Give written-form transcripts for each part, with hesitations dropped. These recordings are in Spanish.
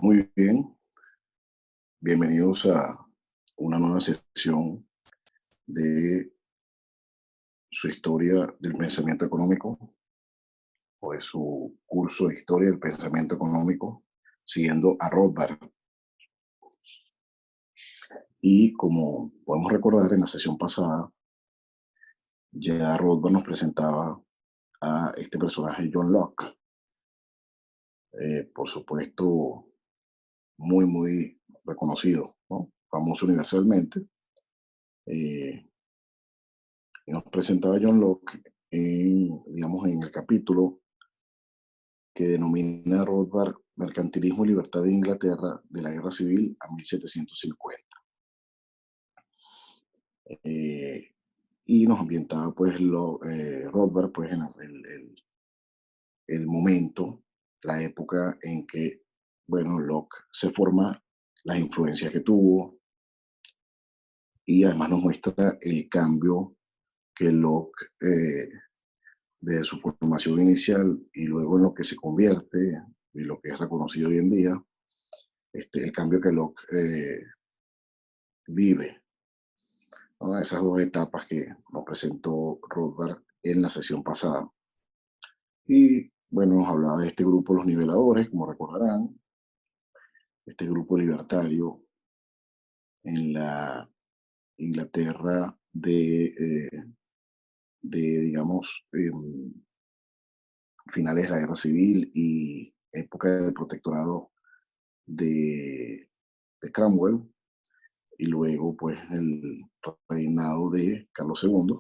Muy bien, bienvenidos a una nueva sesión de su historia del pensamiento económico o de su curso de historia del pensamiento económico, siguiendo a Rothbard. Y como podemos recordar en la sesión pasada, ya Rothbard nos presentaba a este personaje John Locke, por supuesto muy reconocido, ¿no? Famoso universalmente. eh, y nos presentaba a John Locke digamos, en el capítulo que denomina Rothbard Mercantilismo y Libertad de Inglaterra de la Guerra Civil a 1750. Eh, y nos ambientaba pues Rothbard pues en el momento, la época en que, bueno, Locke se forma, las influencias que tuvo, y además nos muestra el cambio que Locke, desde su formación inicial y luego en lo que se convierte y lo que es reconocido hoy en día, el cambio que Locke vive, ¿no? Esas dos etapas que nos presentó Rothbard en la sesión pasada. Y bueno, nos hablaba de este grupo, los niveladores, como recordarán, este grupo libertario en la Inglaterra digamos, finales de la Guerra Civil y época del protectorado de, de Cromwell, y luego pues el reinado de Carlos II.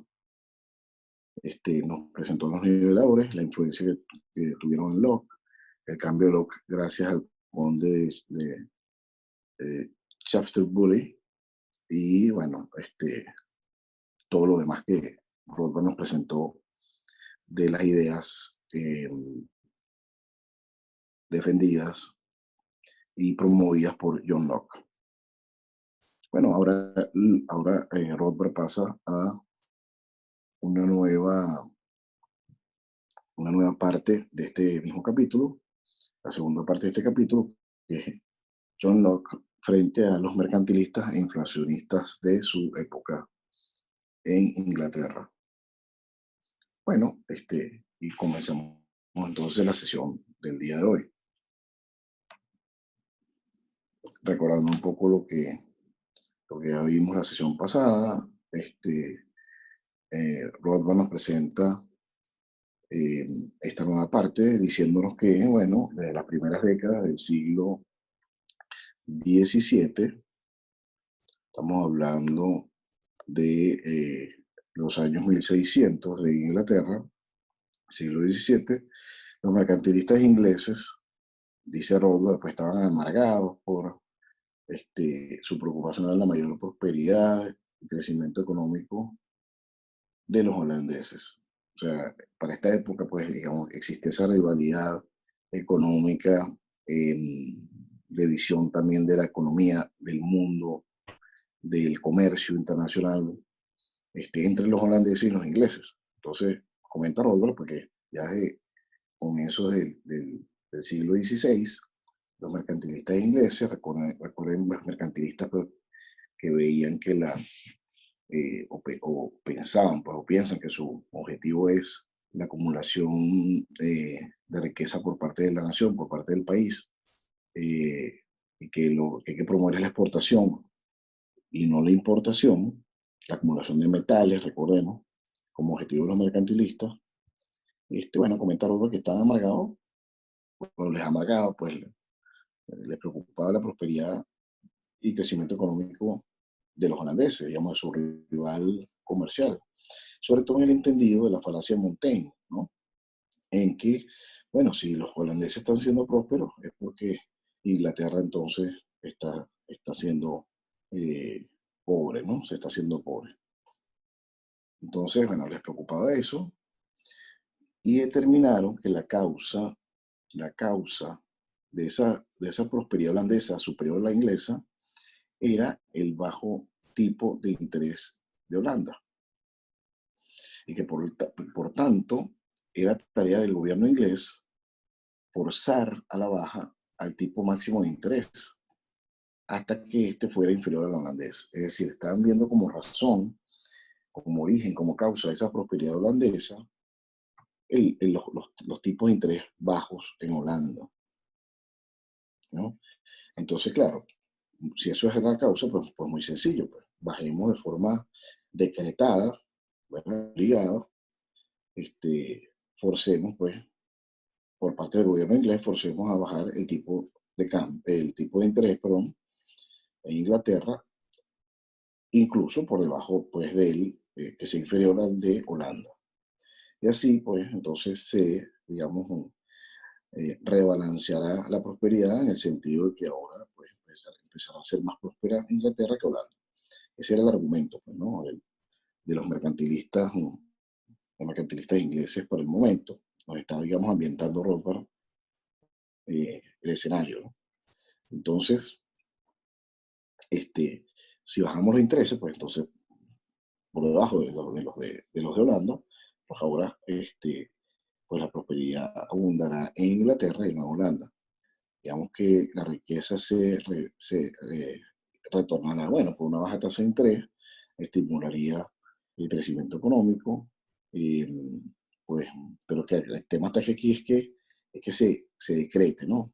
Nos presentó los niveladores, la influencia que tuvieron en Locke, el cambio de Locke gracias al conde de Shaftesbury, y bueno, todo lo demás que Rothbard nos presentó de las ideas defendidas y promovidas por John Locke. Bueno, ahora Rothbard pasa a una nueva, una nueva parte de este mismo capítulo, la segunda parte de este capítulo, que es John Locke frente a los mercantilistas e inflacionistas de su época en Inglaterra. Bueno, y comenzamos entonces la sesión del día de hoy, recordando un poco lo que ya vimos la sesión pasada. Rothbard nos presenta eh, esta nueva parte diciéndonos que, bueno, desde las primeras décadas del siglo XVII, estamos hablando de los años 1600 de Inglaterra, siglo XVII, los mercantilistas ingleses, dice Rothbard, pues estaban amargados por su preocupación en la mayor prosperidad y crecimiento económico de los holandeses. O sea, para esta época, pues, digamos, existe esa rivalidad económica, de visión también de la economía del mundo, del comercio internacional, entre los holandeses y los ingleses. Entonces, comenta Rothbard, porque ya de comienzos del siglo XVI, los mercantilistas ingleses, recuerden los mercantilistas pues, que veían que o pensaban, pues, o piensan que su objetivo es la acumulación de riqueza por parte de la nación, por parte del país, y que lo que hay que promover es la exportación y no la importación, la acumulación de metales, recordemos, como objetivo de los mercantilistas. Bueno, comentaron que estaban amargados, bueno, les amargaba, pues les preocupaba la prosperidad y crecimiento económico de los holandeses, digamos, de su rival comercial, sobre todo en el entendido de la falacia de Montaigne, ¿no? En que, bueno, si los holandeses están siendo prósperos es porque Inglaterra entonces está siendo pobre, ¿no? Se está haciendo pobre. Entonces, bueno, les preocupaba eso y determinaron que la causa de esa prosperidad holandesa superior a la inglesa era el bajo tipo de interés de Holanda, y que por tanto era tarea del gobierno inglés forzar a la baja al tipo máximo de interés hasta que este fuera inferior al holandés. Es decir, estaban viendo como razón, como origen, como causa de esa prosperidad holandesa, los tipos de interés bajos en Holanda, ¿no? Entonces, claro, si eso es la causa, pues muy sencillo, pues bajemos de forma decretada, bueno, obligada, forcemos, pues, por parte del gobierno inglés, forcemos a bajar el tipo de interés, perdón, en Inglaterra, incluso por debajo, pues, que sea inferior al de Holanda. Y así, pues, entonces digamos, rebalanceará la prosperidad en el sentido de que ahora, pues, empezará a ser más próspera Inglaterra que Holanda. Ese era el argumento, pues, ¿no? De los mercantilistas ingleses por el momento. Nos está, digamos, ambientando Rothbard el escenario, ¿no? Entonces, si bajamos los intereses, pues entonces, por debajo de los de Holanda, pues ahora, pues la prosperidad abundará en Inglaterra y no en Holanda. Digamos que la riqueza se retornará, bueno, por una baja tasa de interés, estimularía el crecimiento económico, eh, pues, pero que el tema está aquí es que se decrete, ¿no?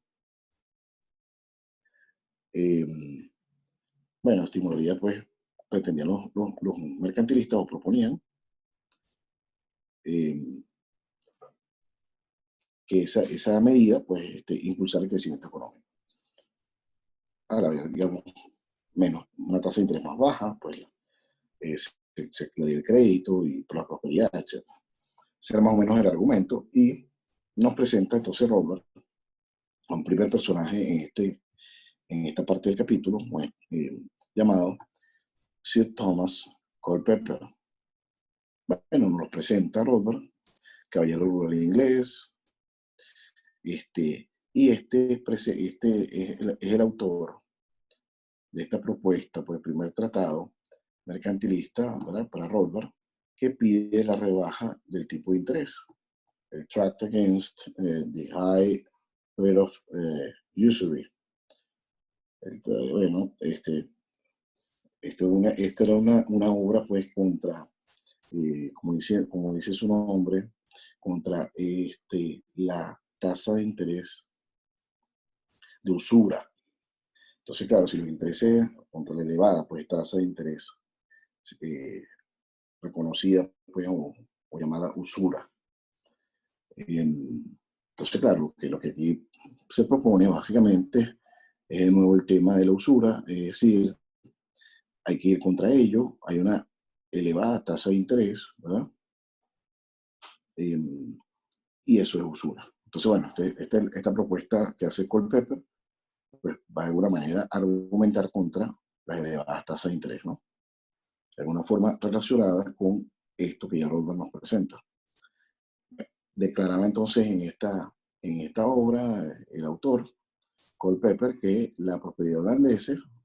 Eh, bueno, estimularía, pues, pretendían los mercantilistas o proponían eh, que esa medida, pues, impulsar el crecimiento económico. A la vez, digamos, una tasa de interés más baja, pues se excluye el crédito y por la prosperidad, etc. Ese era más o menos el argumento y nos presenta entonces Robert a un primer personaje en esta parte del capítulo, llamado Sir Thomas Culpeper. Bueno, nos presenta Robert, caballero rural inglés, y es el autor de esta propuesta, pues el primer tratado mercantilista, ¿verdad?, para Rothbard, que pide la rebaja del tipo de interés, el Tract Against the High Rate of Usury. Bueno, esta era una obra, pues, contra, como dice su nombre, contra la tasa de interés de usura. Entonces, claro, si los intereses contra la elevada, pues, tasa de interés eh, reconocida, pues, o llamada usura. Entonces, claro, lo que aquí se propone básicamente es de nuevo el tema de la usura, es decir, hay que ir contra ello, hay una elevada tasa de interés, ¿verdad? Y eso es usura. Entonces, bueno, esta propuesta que hace Culpeper, pues va de alguna manera a argumentar contra las elevadas tasas de interés, ¿no? De alguna forma relacionada con esto que ya Rothbard nos presenta. Declaraba entonces en esta obra el autor, Culpeper, que la prosperidad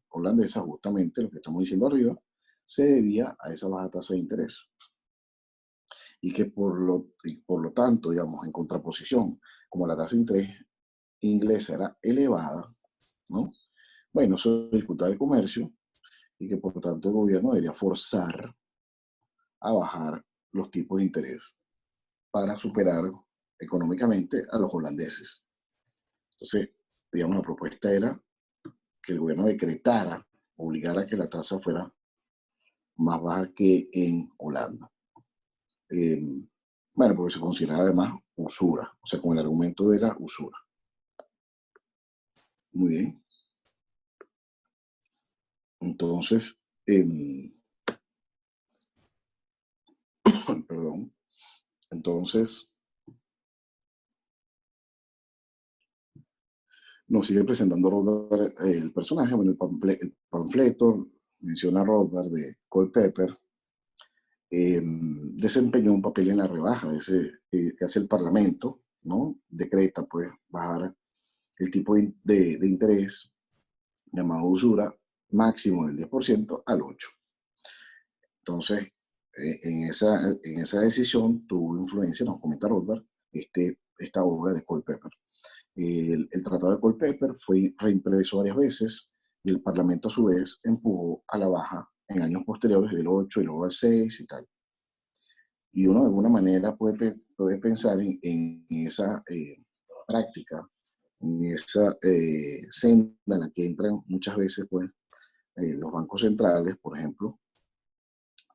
holandesa, justamente lo que estamos diciendo arriba, se debía a esa baja tasa de interés. Y que por lo tanto, digamos, en contraposición, como la tasa de interés inglesa era elevada, ¿no? Bueno, eso dificultaba el comercio y que por lo tanto el gobierno debería forzar a bajar los tipos de interés para superar económicamente a los holandeses. Entonces, digamos, la propuesta era que el gobierno decretara, obligara a que la tasa fuera más baja que en Holanda. Eh, bueno, porque se consideraba además usura, o sea, con el argumento de la usura. Muy bien. Entonces, perdón, entonces nos sigue presentando Rothbard, el personaje, bueno, el panfleto menciona a Rothbard de Culpeper, desempeñó un papel en la rebaja que hace el Parlamento, ¿no? Decreta, pues, bajar el tipo de interés llamado usura máximo del 10% al 8%. Entonces, en esa decisión tuvo influencia, nos comenta Rothbard, esta obra de Culpeper. El Tratado de Culpeper fue reimpreso varias veces y el Parlamento a su vez empujó a la baja en años posteriores del 8 y luego al 6 y tal. Y uno de alguna manera puede pensar en esa práctica, en esa senda en la que entran muchas veces pues, los bancos centrales, por ejemplo,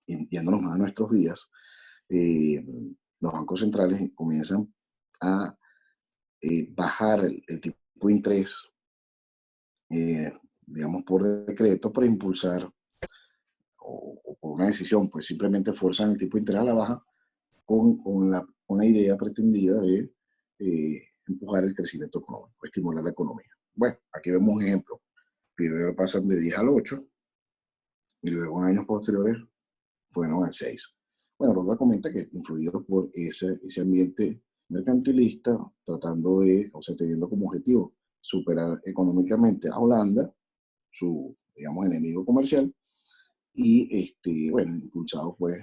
yéndonos más a nuestros días, eh, los bancos centrales comienzan a bajar el tipo de interés, eh, digamos, por decreto, para impulsar, o por una decisión, pues simplemente forzan el tipo de interés a la baja con una idea pretendida de empujar el crecimiento económico, estimular la economía. Bueno, aquí vemos un ejemplo. Primero pasan de 10 al 8 y luego en años posteriores fueron al 6. Bueno, Rothbard comenta que influido por ese ambiente mercantilista, tratando de, o sea, teniendo como objetivo superar económicamente a Holanda, su, digamos, enemigo comercial, y, bueno, impulsado pues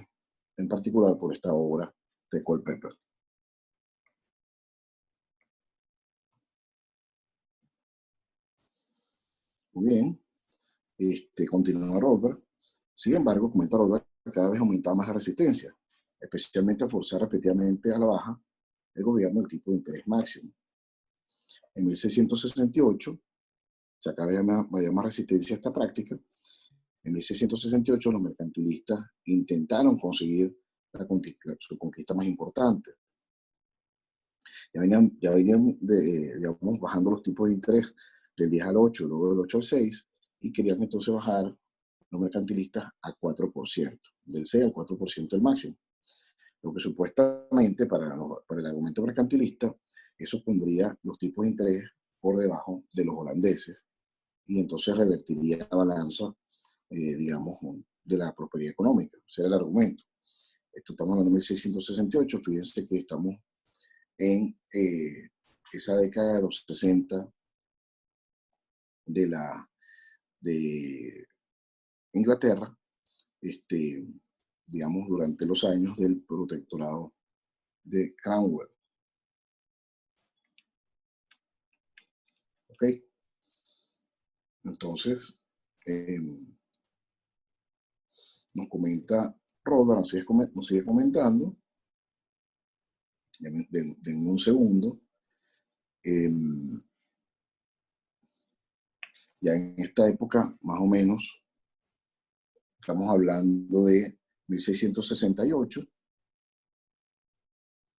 en particular por esta obra de Culpeper. Muy bien, continúa Rothbard. Sin embargo, comenta Rothbard, cada vez aumentaba más la resistencia, especialmente a forzar repetidamente a la baja el gobierno del tipo de interés máximo. En 1668 se acaba había más resistencia a esta práctica. En 1668 los mercantilistas intentaron conseguir su conquista más importante. Ya venían digamos, bajando los tipos de interés del 10 al 8, luego del 8 al 6, y querían entonces bajar los mercantilistas a 4%, del 6 al 4% el máximo. Lo que supuestamente para el argumento mercantilista, eso pondría los tipos de interés por debajo de los holandeses y entonces revertiría la balanza, digamos, de la prosperidad económica. Ese era el argumento. Esto estamos hablando de 1668, fíjense que estamos en esa década de los 60 de Inglaterra, digamos, durante los años del protectorado de Cromwell. ¿Ok? Entonces, nos comenta Roda, nos sigue comentando, en un segundo, ya en esta época, más o menos, estamos hablando de 1668,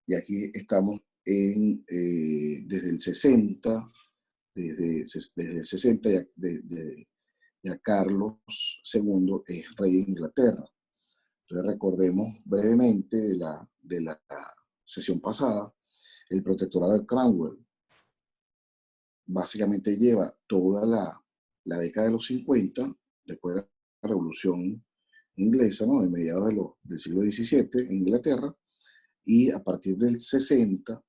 y aquí estamos desde el 60, desde el 60 ya Carlos II es rey de Inglaterra. Entonces recordemos brevemente de la sesión pasada, el protectorado de Cromwell básicamente lleva toda la década de los 50, después de la Revolución Inglesa, ¿no? De mediados del siglo XVII en Inglaterra, y a partir del 60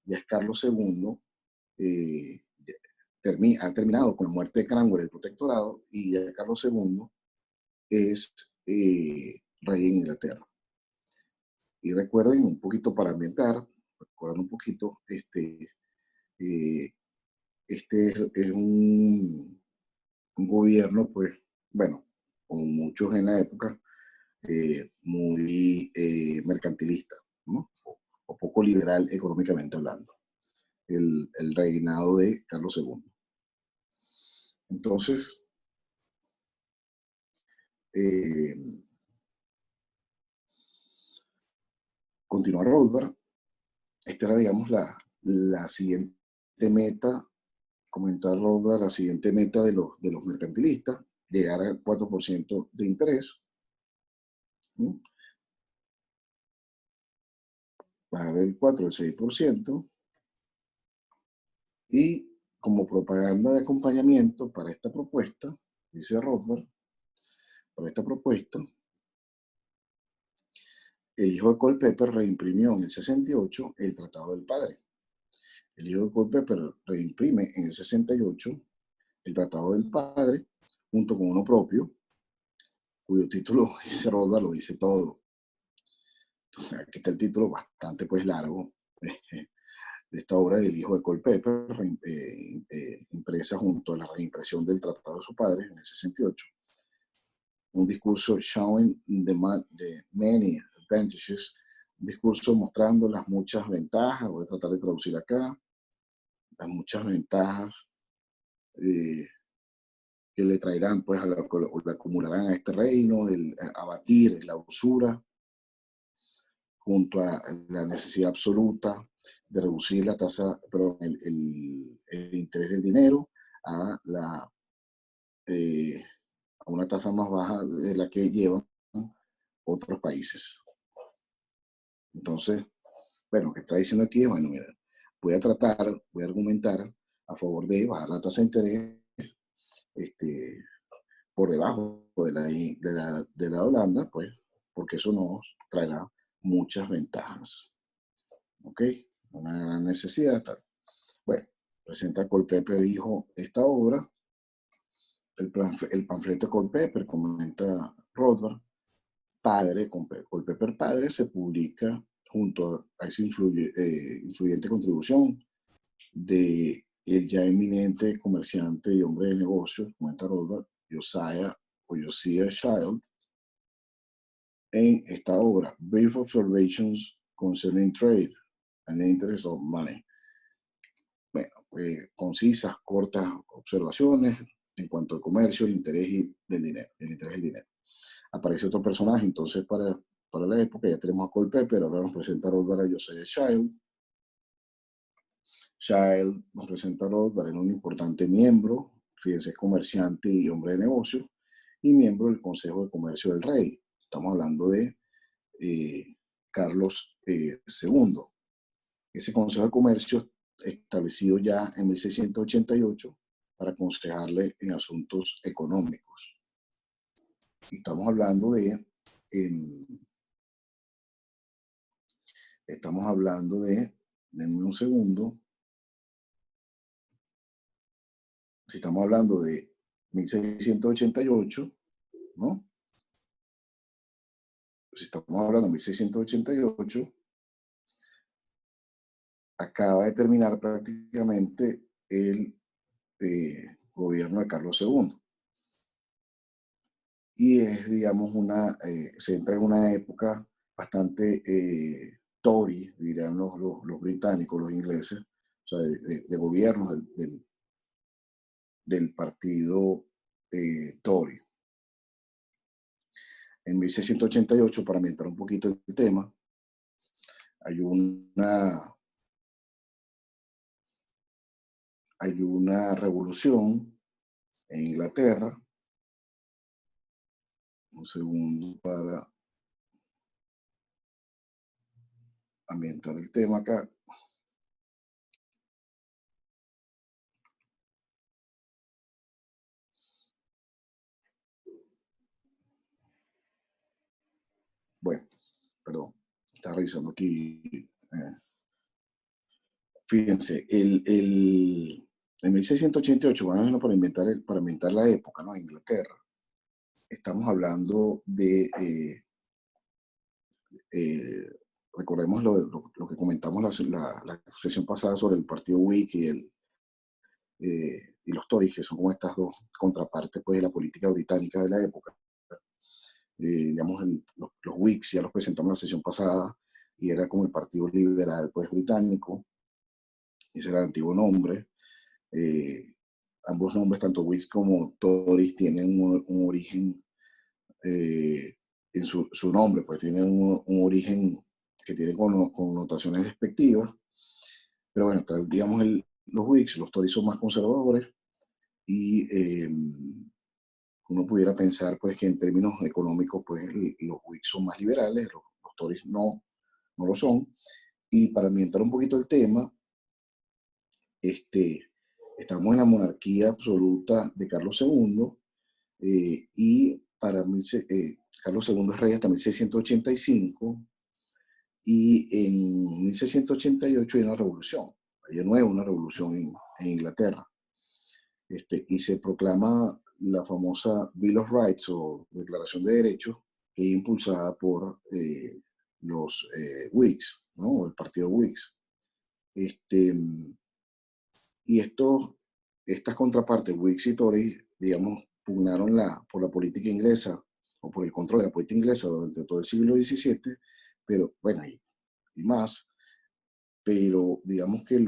ya es Carlos II, ha terminado con la muerte de Cromwell el protectorado, y ya Carlos II es rey en Inglaterra. Y recuerden un poquito para ambientar, recuerden un poquito, es un gobierno, pues, bueno, como muchos en la época, muy mercantilista, ¿no? O poco liberal económicamente hablando, el reinado de Carlos II. Entonces, eh, continúa Rothbard. Esta era, digamos, la siguiente meta, comentar Rothbard, la siguiente meta de los mercantilistas, llegar al 4% de interés, ¿no? Bajar del 4 al 6%, y como propaganda de acompañamiento para esta propuesta, dice Rothbard, para esta propuesta, el hijo de Culpeper reimprimió en el 68 el Tratado del Padre. El hijo de Culpeper reimprime en el 68 el Tratado del Padre, junto con uno propio, cuyo título, dice Rothbard, lo dice todo. Entonces, aquí está el título bastante pues largo, de esta obra del hijo de Culpeper, impresa junto a la reimpresión del Tratado de su padre en el 68. Un discurso showing the many advantages, un discurso mostrando las muchas ventajas, voy a tratar de traducir acá, las muchas ventajas eh, que le traerán, pues, le acumularán a este reino, el abatir la usura, junto a la necesidad absoluta de reducir la tasa, perdón, el interés del dinero a, a una tasa más baja de la que llevan otros países. Entonces, bueno, lo que está diciendo aquí es, bueno, mira, voy a argumentar a favor de bajar la tasa de interés por debajo de la Holanda, pues, porque eso nos traerá muchas ventajas. ¿Ok? Una gran necesidad. Tal. Bueno, presenta Culpeper hijo esta obra. El panfleto de Culpeper, comenta Rothbard, padre, Culpeper padre, se publica junto a esa influyente contribución de el ya eminente comerciante y hombre de negocios, comenta Rothbard, Josiah Child, en esta obra, Brief Observations Concerning Trade and the Interest of Money. Bueno, concisas, cortas observaciones en cuanto al comercio, el interés del dinero, el interés del dinero. Aparece otro personaje, entonces para la época ya tenemos a Culpeper, ahora nos presenta a Rothbard a Josiah Child. Child nos presenta a Rothbard en un importante miembro, fíjense, comerciante y hombre de negocios, y miembro del Consejo de Comercio del Rey. Estamos hablando de Carlos II. Ese Consejo de Comercio establecido ya en 1688 para aconsejarle en asuntos económicos. Y estamos hablando de denme un segundo, si estamos hablando de 1688, ¿no? Si estamos hablando de 1688, acaba de terminar prácticamente el gobierno de Carlos II. Y es, digamos, se entra en una época bastante Tory, dirían los británicos, los ingleses, o sea, de gobierno del partido Tory. En 1688, para ambientar un poquito el tema, hay una revolución en Inglaterra. Un segundo para ambientar el tema acá. Bueno, perdón, estaba revisando aquí. Fíjense, en 1688, bueno, para inventar la época, ¿no? Inglaterra. Estamos hablando de, recordemos lo que comentamos la sesión pasada sobre el partido Whig y los Tories, que son como estas dos contrapartes, pues, de la política británica de la época. Digamos, los Whigs ya los presentamos en la sesión pasada y era como el Partido Liberal, pues, británico. Ese era el antiguo nombre. Ambos nombres, tanto Whigs como Tories, tienen un origen en su nombre, pues tienen un origen que tiene connotaciones despectivas. Pero bueno, digamos, los Whigs, los Tories son más conservadores y uno pudiera pensar, pues, que en términos económicos, pues, los Whigs son más liberales, los Tories no lo son. Y para ambientar un poquito el tema, estamos en la monarquía absoluta de Carlos II y Carlos II es rey hasta 1685 y en 1688 hay una revolución, hay de nuevo una revolución en Inglaterra y se proclama la famosa Bill of Rights o Declaración de Derechos, que es impulsada por los Whigs, ¿no? El partido Whigs. Este, y estas contrapartes, Whigs y Tories, digamos, pugnaron por la política inglesa o por el control de la política inglesa durante todo el siglo XVII, pero bueno, y más, pero digamos que el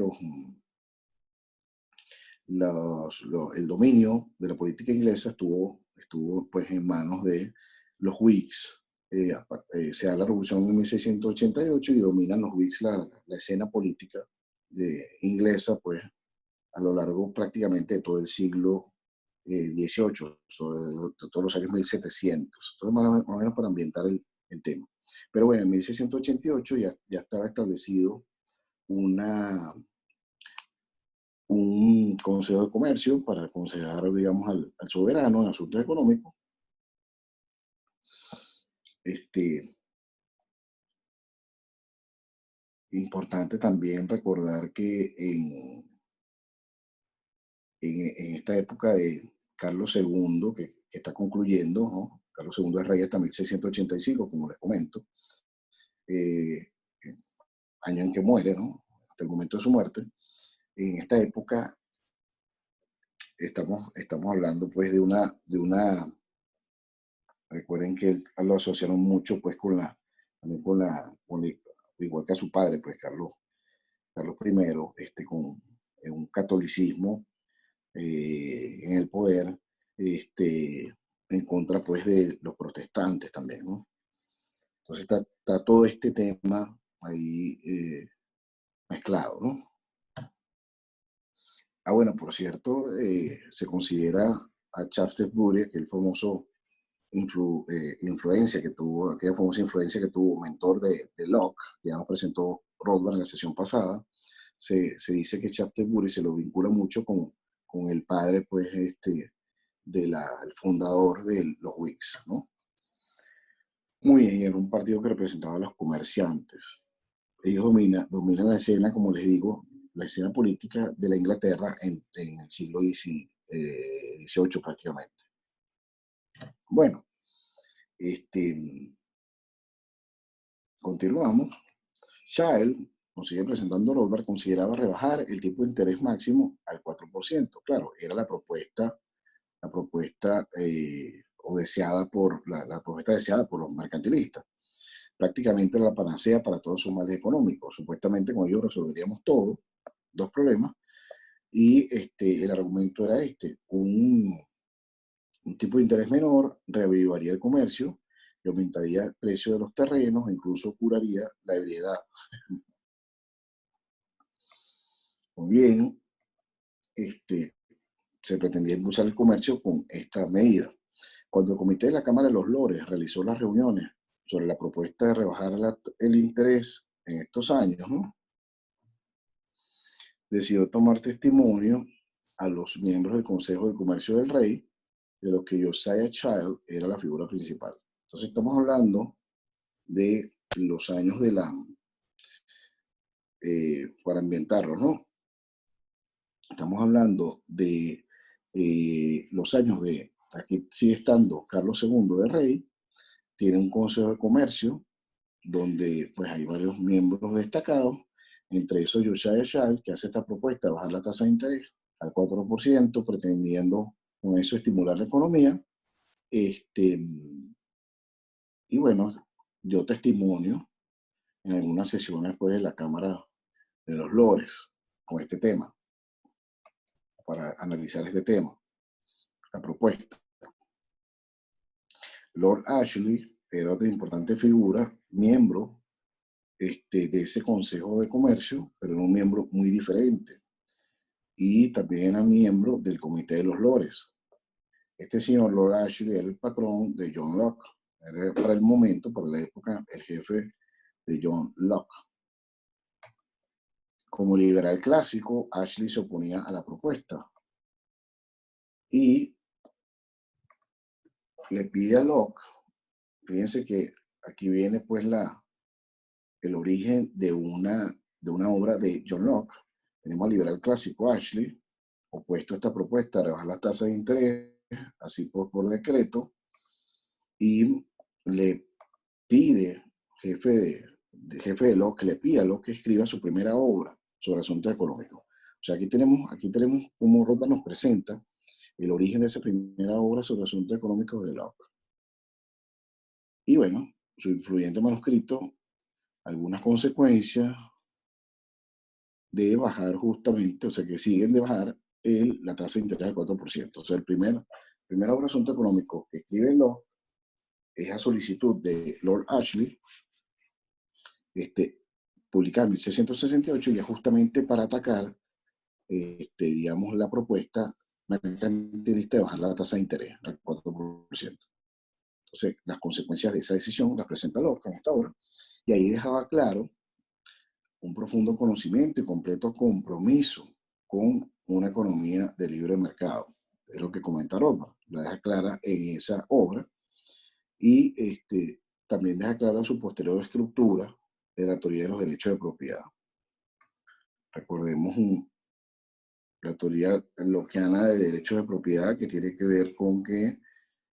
dominio de la política inglesa estuvo pues en manos de los Whigs. Se da la revolución en 1688 y dominan los Whigs la escena política inglesa pues a lo largo prácticamente de todo el siglo XVIII, de todos los años 1700. Entonces, más o menos para ambientar el tema. Pero bueno, en 1688 ya estaba establecido un consejo de comercio para aconsejar, digamos, al soberano en asuntos económicos. Importante también recordar que en esta época de Carlos II, que está concluyendo, ¿no? Carlos II es rey hasta 1685, como les comento, eh, año en que muere, ¿no? Hasta el momento de su muerte. En esta época estamos hablando pues recuerden que lo asociaron mucho pues también igual que a su padre, pues Carlos I, con un catolicismo en el poder, en contra pues de los protestantes también, ¿no? Entonces está todo este tema ahí mezclado, ¿no? Bueno, por cierto, se considera a Shaftesbury, que el famoso influencia que tuvo, aquella famosa influencia que tuvo, mentor de Locke, que ya nos presentó Rothbard en la sesión pasada. Se dice que Shaftesbury se lo vincula mucho con el padre, pues, el fundador de los Whigs, ¿no? Muy bien, era un partido que representaba a los comerciantes. Ellos dominan la escena, como les digo, la escena política de la Inglaterra en el siglo XVIII prácticamente. Bueno, continuamos. Child, nos sigue presentando Rothbard, consideraba rebajar el tipo de interés máximo al 4%. Claro, era la propuesta o deseada la propuesta deseada por los mercantilistas. Prácticamente la panacea para todos sus males económicos. Supuestamente con ello resolveríamos todo, dos problemas, y el argumento era un tipo de interés menor reavivaría el comercio y aumentaría el precio de los terrenos, e incluso curaría la ebriedad. Muy bien, se pretendía impulsar el comercio con esta medida. Cuando el comité de la Cámara de los Lores realizó las reuniones sobre la propuesta de rebajar el interés en estos años, ¿no?, decidió tomar testimonio a los miembros del Consejo de Comercio del Rey, de los que Josiah Child era la figura principal. Entonces estamos hablando de los años para ambientarlos, ¿no? Estamos hablando de los años aquí sigue estando Carlos II de Rey, tiene un consejo de comercio donde pues hay varios miembros destacados, entre esos Josiah Child, que hace esta propuesta de bajar la tasa de interés al 4%, pretendiendo con eso estimular la economía. Y bueno, dio testimonio en algunas sesiones pues, de la Cámara de los Lores con este tema, para analizar este tema, la propuesta. Lord Ashley era otra importante figura, miembro de ese Consejo de Comercio, pero era un miembro muy diferente. Y también era miembro del Comité de los Lores. Este señor Lord Ashley era el patrón de John Locke. Era para el momento, para la época, el jefe de John Locke. Como liberal clásico, Ashley se oponía a la propuesta y le pide a Locke, fíjense que aquí viene pues el origen de una obra de John Locke. Tenemos al liberal clásico Ashley, opuesto a esta propuesta de rebajar las tasas de interés, así por decreto, y le pide, jefe de Locke, le pide a Locke que escriba su primera obra sobre asuntos económicos. O sea, aquí tenemos cómo Rothbard nos presenta el origen de esa primera obra sobre asuntos económicos de Locke. Y bueno, su influyente manuscrito, algunas consecuencias de bajar justamente, o sea, que siguen de bajar la tasa de interés al 4%. O sea, primera obra de asunto económico que escribe Locke es a solicitud de Lord Ashley, publicada en 1668, y es justamente para atacar, digamos, la propuesta mercantilista de bajar la tasa de interés al 4%. Entonces, las consecuencias de esa decisión las presenta Locke en esta obra, y ahí dejaba claro un profundo conocimiento y completo compromiso con una economía de libre mercado. Es lo que comenta Rothbard, la deja clara en esa obra, y también deja clara su posterior estructura de la teoría de los derechos de propiedad. Recordemos la teoría lockeana de derechos de propiedad, que tiene que ver con que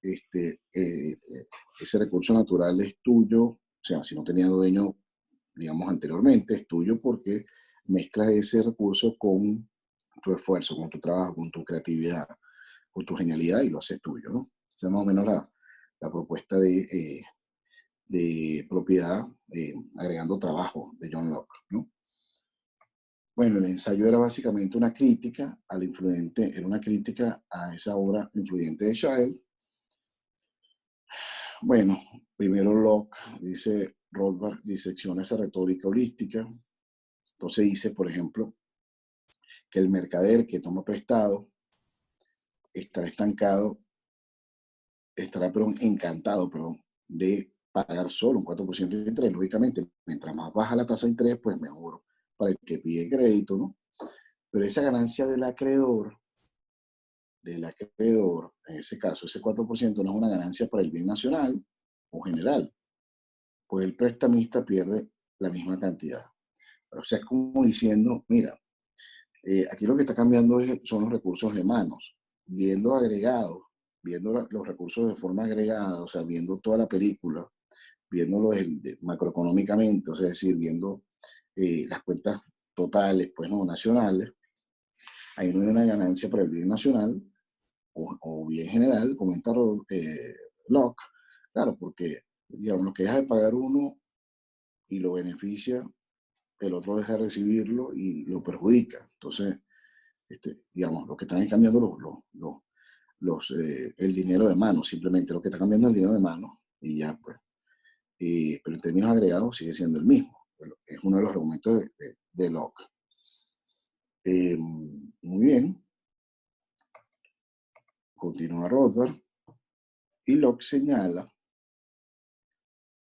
ese recurso natural es tuyo, o sea, si no tenía dueño, digamos, anteriormente, es tuyo porque mezclas ese recurso con tu esfuerzo, con tu trabajo, con tu creatividad, con tu genialidad, y lo haces tuyo, ¿no? Esa es más o menos la propuesta de propiedad, agregando trabajo, de John Locke, ¿no? Bueno, el ensayo era básicamente una crítica al influyente, era una crítica a esa obra influyente de Child. Bueno, primero Locke, dice Rothbard, disecciona esa retórica holística. Entonces dice, por ejemplo, que el mercader que toma prestado estará estancado, estará encantado de pagar solo un 4% de interés. Lógicamente, mientras más baja la tasa de interés, pues mejor para el que pide crédito, ¿no? Pero esa ganancia del acreedor, en ese caso, ese 4% no es una ganancia para el bien nacional o general, pues el prestamista pierde la misma cantidad. O sea, es como diciendo, mira, aquí lo que está cambiando son los recursos de manos, viendo agregados, viendo los recursos de forma agregada, o sea, viendo toda la película, viéndolo macroeconómicamente, o sea, es decir, viendo las cuentas totales, pues no, nacionales. Ahí no hay una ganancia para el bien nacional o bien general, comenta Locke, claro, porque digamos, lo que deja de pagar uno y lo beneficia, el otro deja de recibirlo y lo perjudica. Entonces, digamos, lo que están cambiando el dinero de mano, simplemente lo que está cambiando es el dinero de mano, y ya, pues. Pero en términos agregados sigue siendo el mismo. Es uno de los argumentos de Locke. Muy bien. Continúa Rothbard. Y Locke señala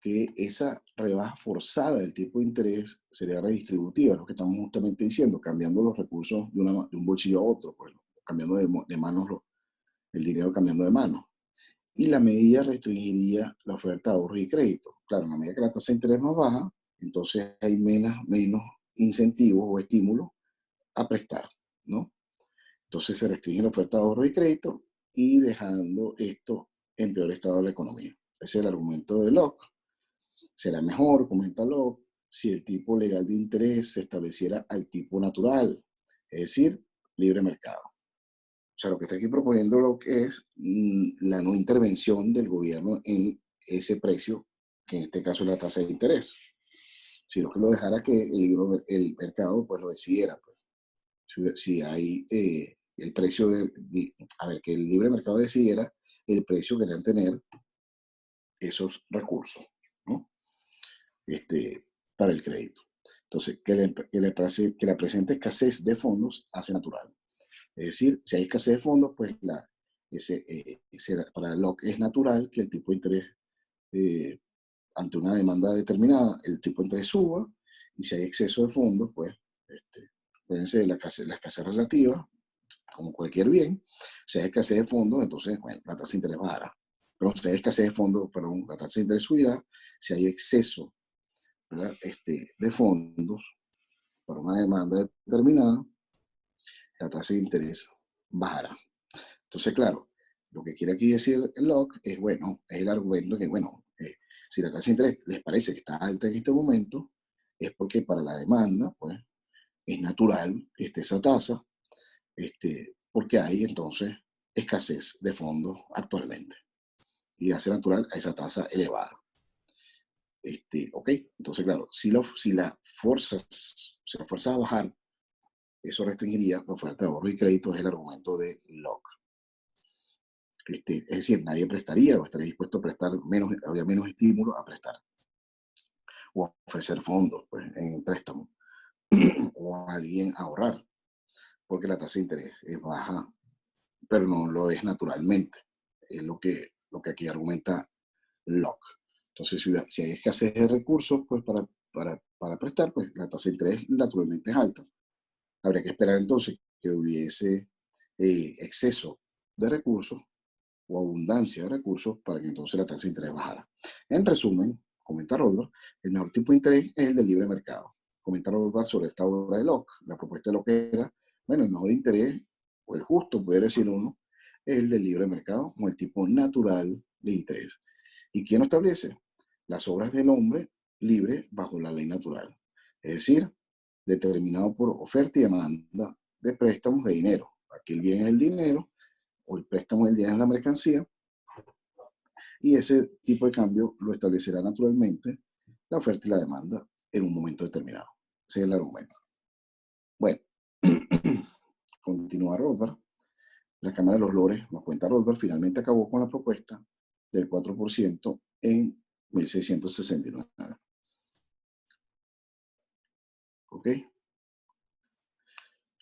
que esa rebaja forzada del tipo de interés sería redistributiva, lo que estamos justamente diciendo, cambiando los recursos de un bolsillo a otro, pues, cambiando de manos, el dinero cambiando de manos. Y la medida restringiría la oferta de ahorro y crédito. Claro, en la medida que la tasa de interés más baja, entonces hay menos incentivos o estímulos a prestar, ¿no? Entonces se restringe la oferta de ahorro y crédito y dejando esto en peor estado de la economía. Ese es el argumento de Locke. Será mejor, comenta Locke, si el tipo legal de interés se estableciera al tipo natural, es decir, libre mercado. O sea, lo que está aquí proponiendo Locke es la no intervención del gobierno en ese precio, que en este caso es la tasa de interés, sino que lo dejara que el mercado pues lo decidiera. Pues. Si hay el precio que el libre mercado decidiera el precio que deben tener esos recursos, ¿no? Para el crédito. Entonces, que la presente escasez de fondos hace natural. Es decir, si hay escasez de fondos, pues para Locke es natural que el tipo de interés, ante una demanda determinada, el tipo de interés suba, y si hay exceso de fondos, pues pueden ser la escasez relativa, como cualquier bien. Si hay escasez de fondos, entonces, bueno, la tasa de interés bajará. Pero si hay escasez de fondos, perdón, la tasa de interés subirá. Si hay exceso, ¿verdad? De fondos para una demanda determinada, la tasa de interés bajará. Entonces, claro, lo que quiere aquí decir Locke es, bueno, es el argumento que, bueno, si la tasa de interés les parece que está alta en este momento, es porque para la demanda, pues, es natural que esté esa tasa, porque hay entonces escasez de fondos actualmente y hace natural a esa tasa elevada. Ok, entonces claro, si la fuerza a bajar, eso restringiría la oferta de ahorro y crédito, es el argumento de Locke. Es decir, nadie prestaría o estaría dispuesto a prestar menos, habría menos estímulo a prestar o a ofrecer fondos pues, en préstamo o a alguien a ahorrar, porque la tasa de interés es baja, pero no lo es naturalmente. Es lo que aquí argumenta Locke. Entonces, si hay escasez de recursos pues, para prestar, pues la tasa de interés naturalmente es alta. Habría que esperar entonces que hubiese exceso de recursos o abundancia de recursos para que entonces la tasa de interés bajara. En resumen, comenta Rothbard, el mejor tipo de interés es el de libre mercado. Comenta Rothbard sobre esta obra de Locke. La propuesta de Locke era, bueno, el mejor interés, o el justo, puede decir uno, es el del libre mercado, como el tipo natural de interés. ¿Y quién lo establece? Las obras del hombre libre bajo la ley natural. Es decir, determinado por oferta y demanda de préstamos de dinero. Aquí el bien es el dinero, o el préstamo del bien es la mercancía, y ese tipo de cambio lo establecerá naturalmente la oferta y la demanda en un momento determinado. Ese es el argumento. Bueno, continúa Rothbard. La Cámara de los Lores, nos cuenta Rothbard, finalmente acabó con la propuesta del 4% en 1669. ¿Ok?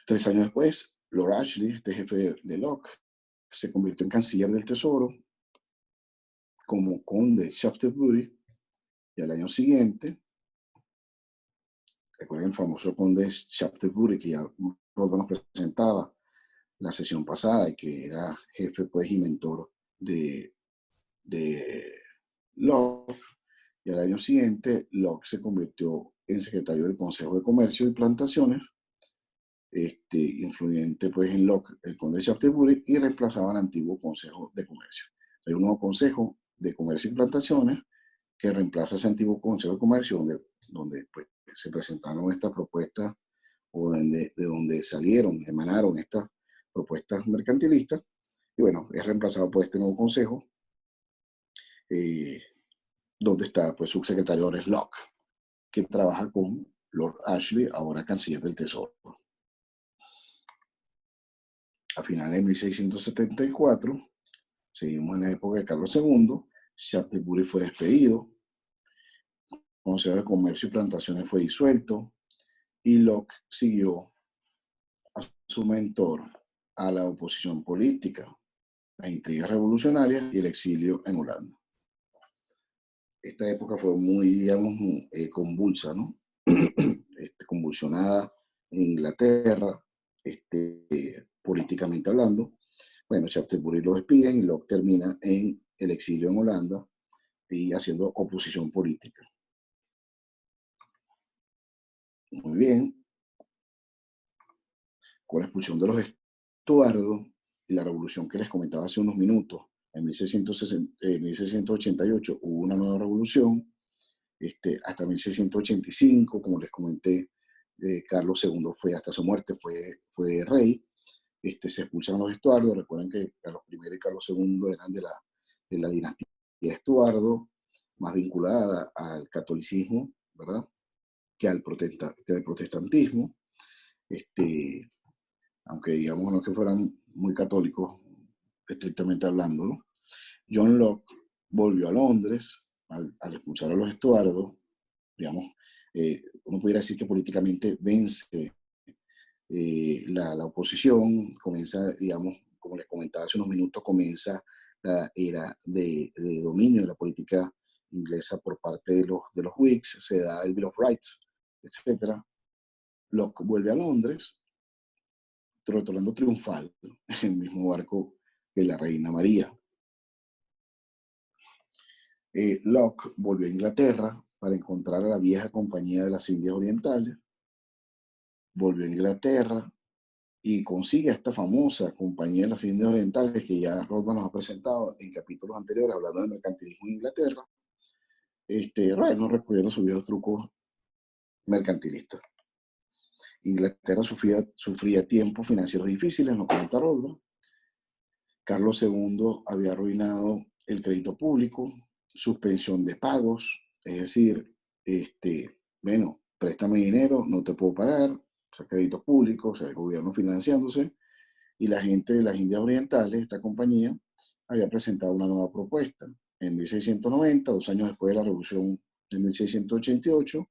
3 años después, Lord Ashley, este jefe de Locke, se convirtió en canciller del Tesoro como conde de Shaftesbury, y al año siguiente, recuerden el famoso conde de Shaftesbury que ya Rothbard nos presentaba la sesión pasada y que era jefe pues y mentor de Locke, y al año siguiente Locke se convirtió en secretario del Consejo de Comercio y Plantaciones, influyente pues en Locke, el conde de Shaftesbury, y reemplazaba al antiguo Consejo de Comercio. Hay un nuevo Consejo de Comercio y Plantaciones que reemplaza ese antiguo Consejo de Comercio donde pues, se presentaron estas propuestas o de donde salieron, emanaron estas propuestas mercantilistas, y bueno, es reemplazado por este nuevo consejo, donde está pues subsecretario Locke, que trabaja con Lord Ashley, ahora canciller del Tesoro. A finales de 1674, seguimos en la época de Carlos II, Shaftesbury fue despedido, el Consejo de Comercio y Plantaciones fue disuelto, y Locke siguió a su mentor a la oposición política, las intrigas revolucionarias y el exilio en Holanda. Esta época fue muy, digamos, convulsa, ¿no? Convulsionada en Inglaterra, políticamente hablando. Bueno, Shaftesbury lo despiden y Locke termina en el exilio en Holanda y haciendo oposición política. Muy bien. Con la expulsión de los Estuardos y la revolución que les comentaba hace unos minutos, en 1688 hubo una nueva revolución, hasta 1685, como les comenté, Carlos II fue hasta su muerte, fue rey, se expulsan los Estuardos. Recuerden que Carlos I y Carlos II eran de la dinastía Estuardo, más vinculada al catolicismo, ¿verdad? Que al protestantismo, aunque digamos no que fueran muy católicos, estrictamente hablando, ¿no? John Locke volvió a Londres al expulsar a los Estuardos, digamos, uno pudiera decir que políticamente vence la oposición, comienza, digamos, como les comentaba hace unos minutos, comienza la era de dominio de la política inglesa por parte de los Whigs, se da el Bill of Rights, etc. Locke vuelve a Londres, retornando triunfal en el mismo barco que la reina María. Locke volvió a Inglaterra para encontrar a la vieja compañía de las Indias Orientales, volvió a Inglaterra y consigue esta famosa compañía de las Indias Orientales que ya Rothbard nos ha presentado en capítulos anteriores hablando del mercantilismo en Inglaterra, no recurriendo a sus viejos trucos mercantilistas. Inglaterra sufría tiempos financieros difíciles, nos comenta Rodberg. Carlos II había arruinado el crédito público, suspensión de pagos, es decir, bueno, préstame dinero, no te puedo pagar, o sea, crédito público, o sea, el gobierno financiándose, y la gente de las Indias Orientales, esta compañía, había presentado una nueva propuesta. En 1690, 2 años después de la Revolución de 1688,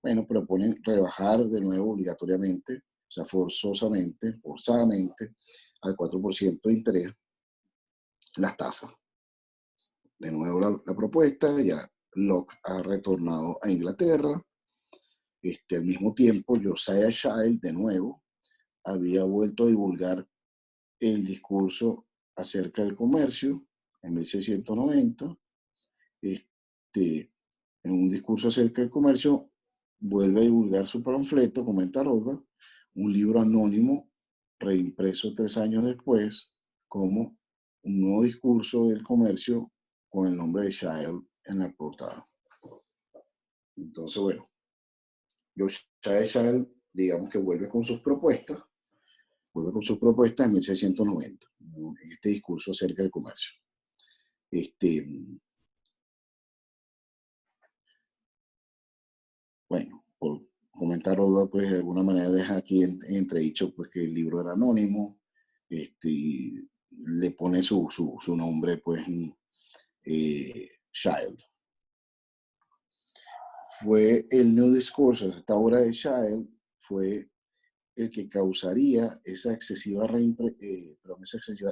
bueno, proponen rebajar de nuevo obligatoriamente, o sea, forzadamente, al 4% de interés las tasas. De nuevo la propuesta, ya Locke ha retornado a Inglaterra. Al mismo tiempo, Josiah Child, de nuevo, había vuelto a divulgar el discurso acerca del comercio en 1690. En un discurso acerca del comercio, vuelve a divulgar su panfleto, comenta Rothbard, un libro anónimo reimpreso 3 años después como un nuevo discurso del comercio con el nombre de Child en la portada. Entonces, bueno, Josiah Child, digamos que vuelve con sus propuestas en 1690, en este discurso acerca del comercio. Bueno, por comentar Roda, pues de alguna manera deja aquí entredicho pues, que el libro era anónimo, y le pone su nombre, pues, Child. Fue el New Discourse, esta obra de Child, fue el que causaría esa excesiva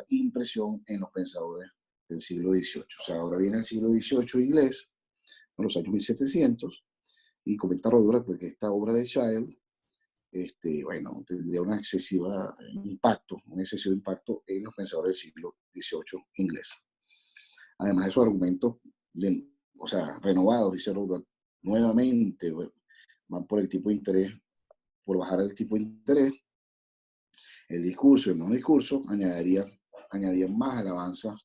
impresión en los pensadores del siglo XVIII. O sea, ahora viene el siglo XVIII inglés, en los años 1700, y comenta Rodora pues, que esta obra de Child, bueno, tendría un excesivo impacto en los pensadores del siglo XVIII inglés. Además de sus argumentos, o sea, renovados, dice Rodora, nuevamente van por el tipo de interés, por bajar el tipo de interés. El discurso y el no discurso añadirían más alabanza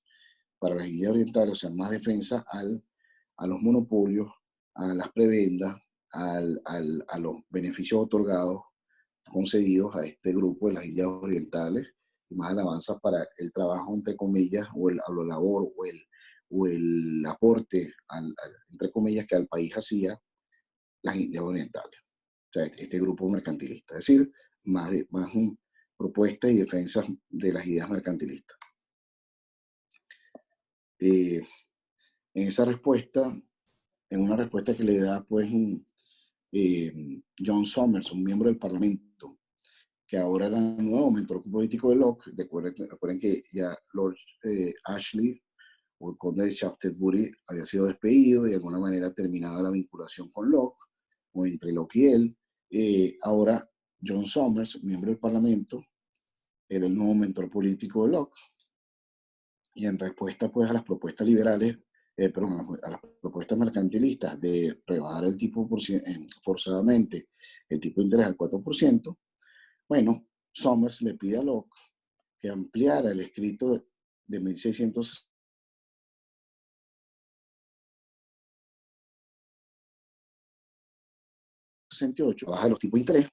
para las Indias Orientales, o sea, más defensa a los monopolios, a las prebendas, a los beneficios otorgados, concedidos a este grupo de las Indias Orientales, y más alabanza para el trabajo, entre comillas, o la labor, o el aporte, entre comillas, que al país hacía las Indias Orientales. O sea, este grupo mercantilista. Es decir, más propuestas y defensas de las ideas mercantilistas. En esa respuesta, en una respuesta que le da pues John Somers, un miembro del Parlamento, que ahora era el nuevo mentor político de Locke. Recuerden que ya Lord Ashley, o el conde de Shaftesbury, había sido despedido y de alguna manera terminada la vinculación con Locke, o entre Locke y él. Ahora John Somers, miembro del Parlamento, era el nuevo mentor político de Locke. Y en respuesta pues a las propuestas liberales, a las propuestas mercantilistas de rebajar el tipo forzadamente el tipo de interés al 4%, bueno, Somers le pide a Locke que ampliara el escrito de 1668, baja los tipos de interés,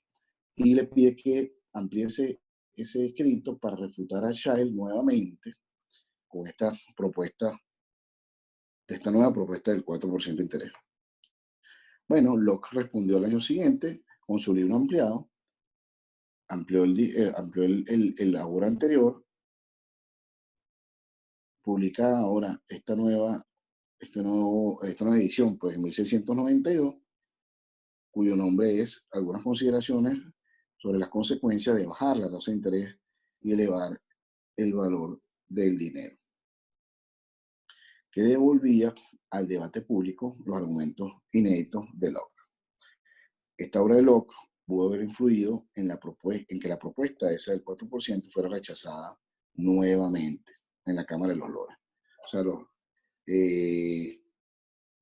y le pide que amplíe ese escrito para refutar a Child nuevamente con esta nueva propuesta del 4% de interés. Bueno, Locke respondió al año siguiente con su libro ampliado, amplió la obra anterior, publica ahora esta nueva edición, pues en 1692, cuyo nombre es Algunas consideraciones sobre las consecuencias de bajar la tasa de interés y elevar el valor del dinero, que devolvía al debate público los argumentos inéditos de Locke. Esta obra de Locke pudo haber influido en que la propuesta esa del 4% fuera rechazada nuevamente en la Cámara de los Lores. O sea,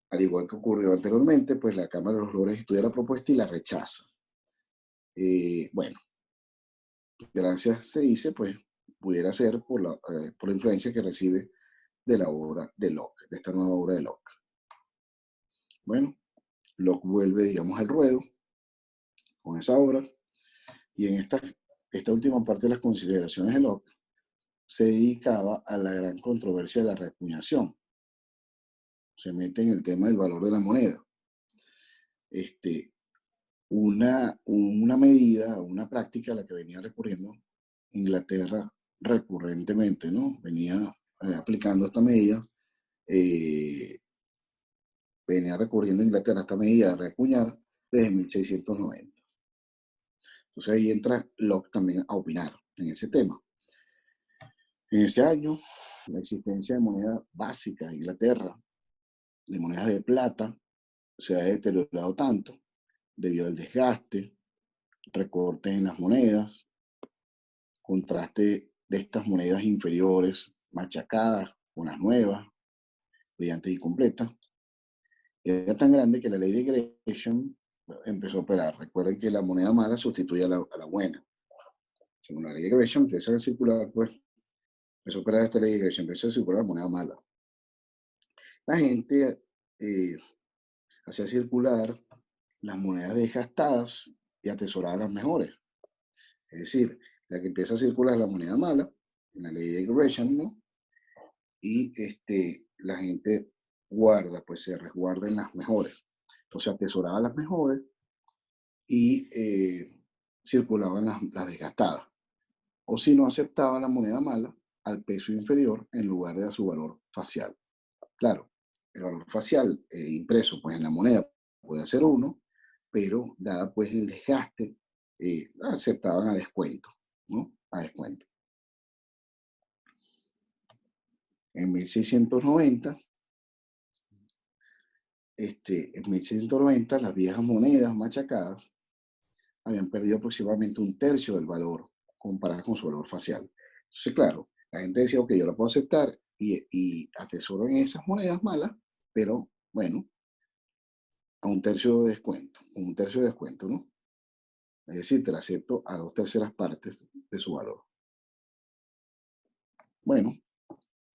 al igual que ocurrió anteriormente, pues la Cámara de los Lores estudia la propuesta y la rechaza. Bueno, gracias, se dice, pues pudiera ser por la influencia que recibe de la obra de Locke, de esta nueva obra de Locke. Bueno, Locke vuelve, digamos, al ruedo con esa obra. Y en esta última parte de las consideraciones de Locke se dedicaba a la gran controversia de la reacuñación. Se mete en el tema del valor de la moneda. Una medida, una práctica a la que venía recurriendo Inglaterra recurrentemente, ¿no? Venía aplicando esta medida, venía recurriendo Inglaterra a esta medida de reacuñar desde 1690. Entonces ahí entra Locke también a opinar en ese tema. En ese año, la existencia de monedas básicas de Inglaterra, de monedas de plata, se ha deteriorado tanto debido al desgaste, recortes en las monedas, contraste de estas monedas inferiores machacadas con las nuevas, brillantes y completas. Era tan grande que la ley de Gresham empezó a operar. Recuerden que la moneda mala sustituye a la buena. Según la ley de Gresham, empieza a circular, pues, empezó a operar esta ley de Gresham, empezó a circular la moneda mala. La gente hacía circular las monedas desgastadas y atesoraba las mejores. Es decir, la que empieza a circular la moneda mala, en la ley de Gresham, ¿no? Y la gente guarda, pues se resguarda en las mejores. Entonces atesoraba las mejores y circulaban las desgastadas. O si no, aceptaban la moneda mala al peso inferior en lugar de a su valor facial. Claro, el valor facial impreso pues en la moneda puede ser 1, pero dada pues el desgaste, aceptaban a descuento, ¿no? A descuento. En 1690, las viejas monedas machacadas habían perdido aproximadamente 1/3 del valor comparado con su valor facial. Entonces, claro, la gente decía, ok, yo la puedo aceptar y atesoro en esas monedas malas, pero bueno, a 1/3 de descuento, ¿no? Es decir, te la acepto a 2/3 partes de su valor. Bueno,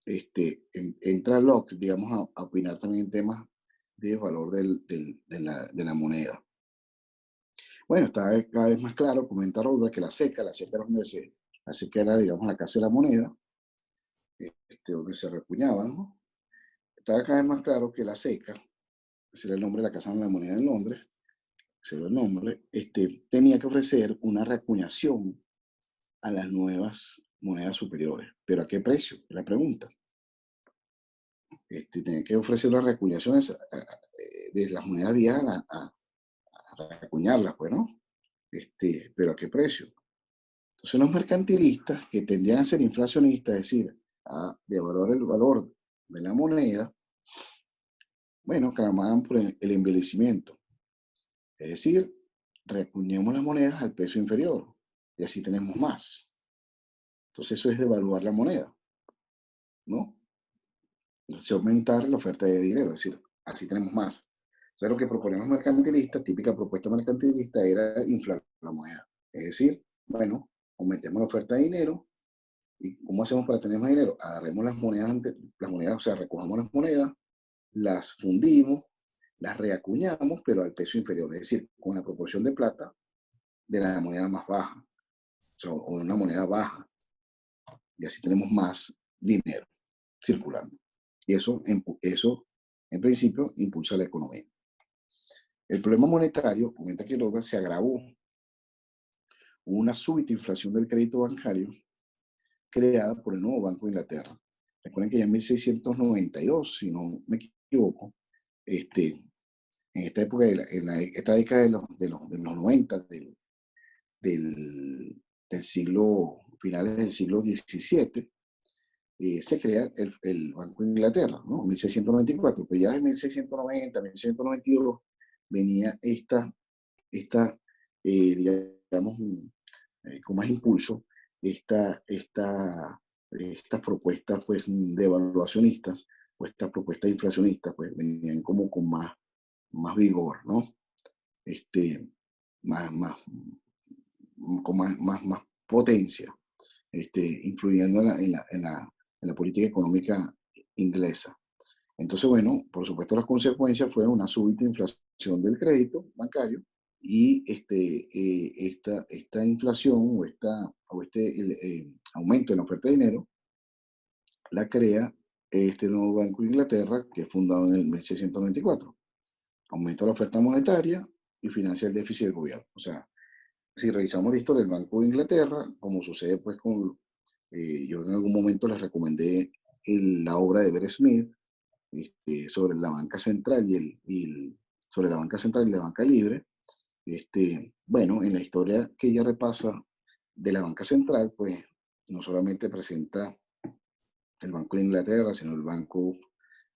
entra Locke, digamos, a opinar también en temas de valor de la moneda. Bueno, está cada vez más claro, comenta Rothbard, que la SECA era donde la SECA era, digamos, la casa de la moneda, donde se recuñaban, ¿no? Estaba cada vez más claro que la SECA, ese era el nombre de la casa de la moneda en Londres, ese era el nombre, tenía que ofrecer una reacuñación a las nuevas monedas superiores. ¿Pero a qué precio? Es la pregunta. Tenía que ofrecer las reacuñaciones de las monedas viejas a reacuñarlas, pues, ¿no? ¿Pero a qué precio? Entonces los mercantilistas, que tendían a ser inflacionistas, es decir, a devaluar el valor de la moneda, bueno, clamaban por el envilecimiento. Es decir, reacuñemos las monedas al peso inferior y así tenemos más. Entonces eso es devaluar la moneda, ¿no? Así aumentar la oferta de dinero, es decir, así tenemos más. Entonces lo que proponemos mercantilistas, típica propuesta mercantilista, era inflar la moneda. Es decir, bueno, aumentemos la oferta de dinero. ¿Y cómo hacemos para tener más dinero? Agarremos las monedas, o sea, recojamos las monedas, las fundimos, las reacuñamos, pero al peso inferior, es decir, con la proporción de plata de la moneda más baja, o sea, o una moneda baja, y así tenemos más dinero circulando. Y eso en principio, impulsa la economía. El problema monetario, comenta que Quiroga, se agravó. Hubo una súbita inflación del crédito bancario creada por el nuevo Banco de Inglaterra. Recuerden que ya en 1692, si no me equivoco, en esta época, esta década de los 90, del siglo, finales del siglo XVII, se crea el Banco de Inglaterra, ¿no? 1694, pero ya en 1690, 1692 venía digamos, con más impulso, estas propuestas pues, de evaluacionistas, o estas propuestas inflacionistas, pues venían como con más vigor, ¿no? Con más potencia, influyendo en la política económica inglesa. Entonces, bueno, por supuesto las consecuencias fue una súbita inflación del crédito bancario y esta inflación o aumento en la oferta de dinero la crea este nuevo Banco de Inglaterra, que es fundado en el 1694. Aumenta la oferta monetaria y financia el déficit del gobierno. O sea, si revisamos la historia del Banco de Inglaterra, como sucede pues con, yo en algún momento les recomendé la obra de Bear Smith sobre la banca central sobre la banca central y la banca libre. Bueno, en la historia que ella repasa de la banca central, pues no solamente presenta el Banco de Inglaterra, sino el Banco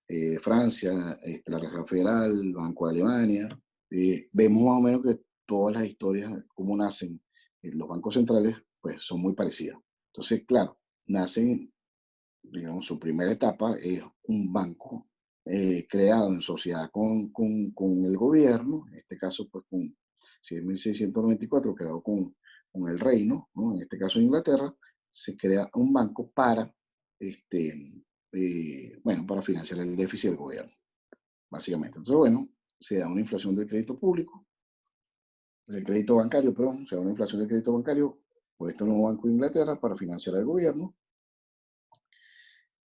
de Francia, la Reserva Federal, el Banco de Alemania. Vemos más o menos que todas las historias, cómo nacen los bancos centrales, pues son muy parecidas. Entonces, claro, nacen, digamos, su primera etapa es un banco creado en sociedad con el gobierno, en este caso, pues si es 1694, creado con el reino, ¿no? En este caso Inglaterra, se crea un banco para, bueno, para financiar el déficit del gobierno, básicamente. Entonces, bueno, se da una inflación del crédito público, del crédito bancario, perdón, se da una inflación del crédito bancario por este nuevo Banco de Inglaterra para financiar al gobierno.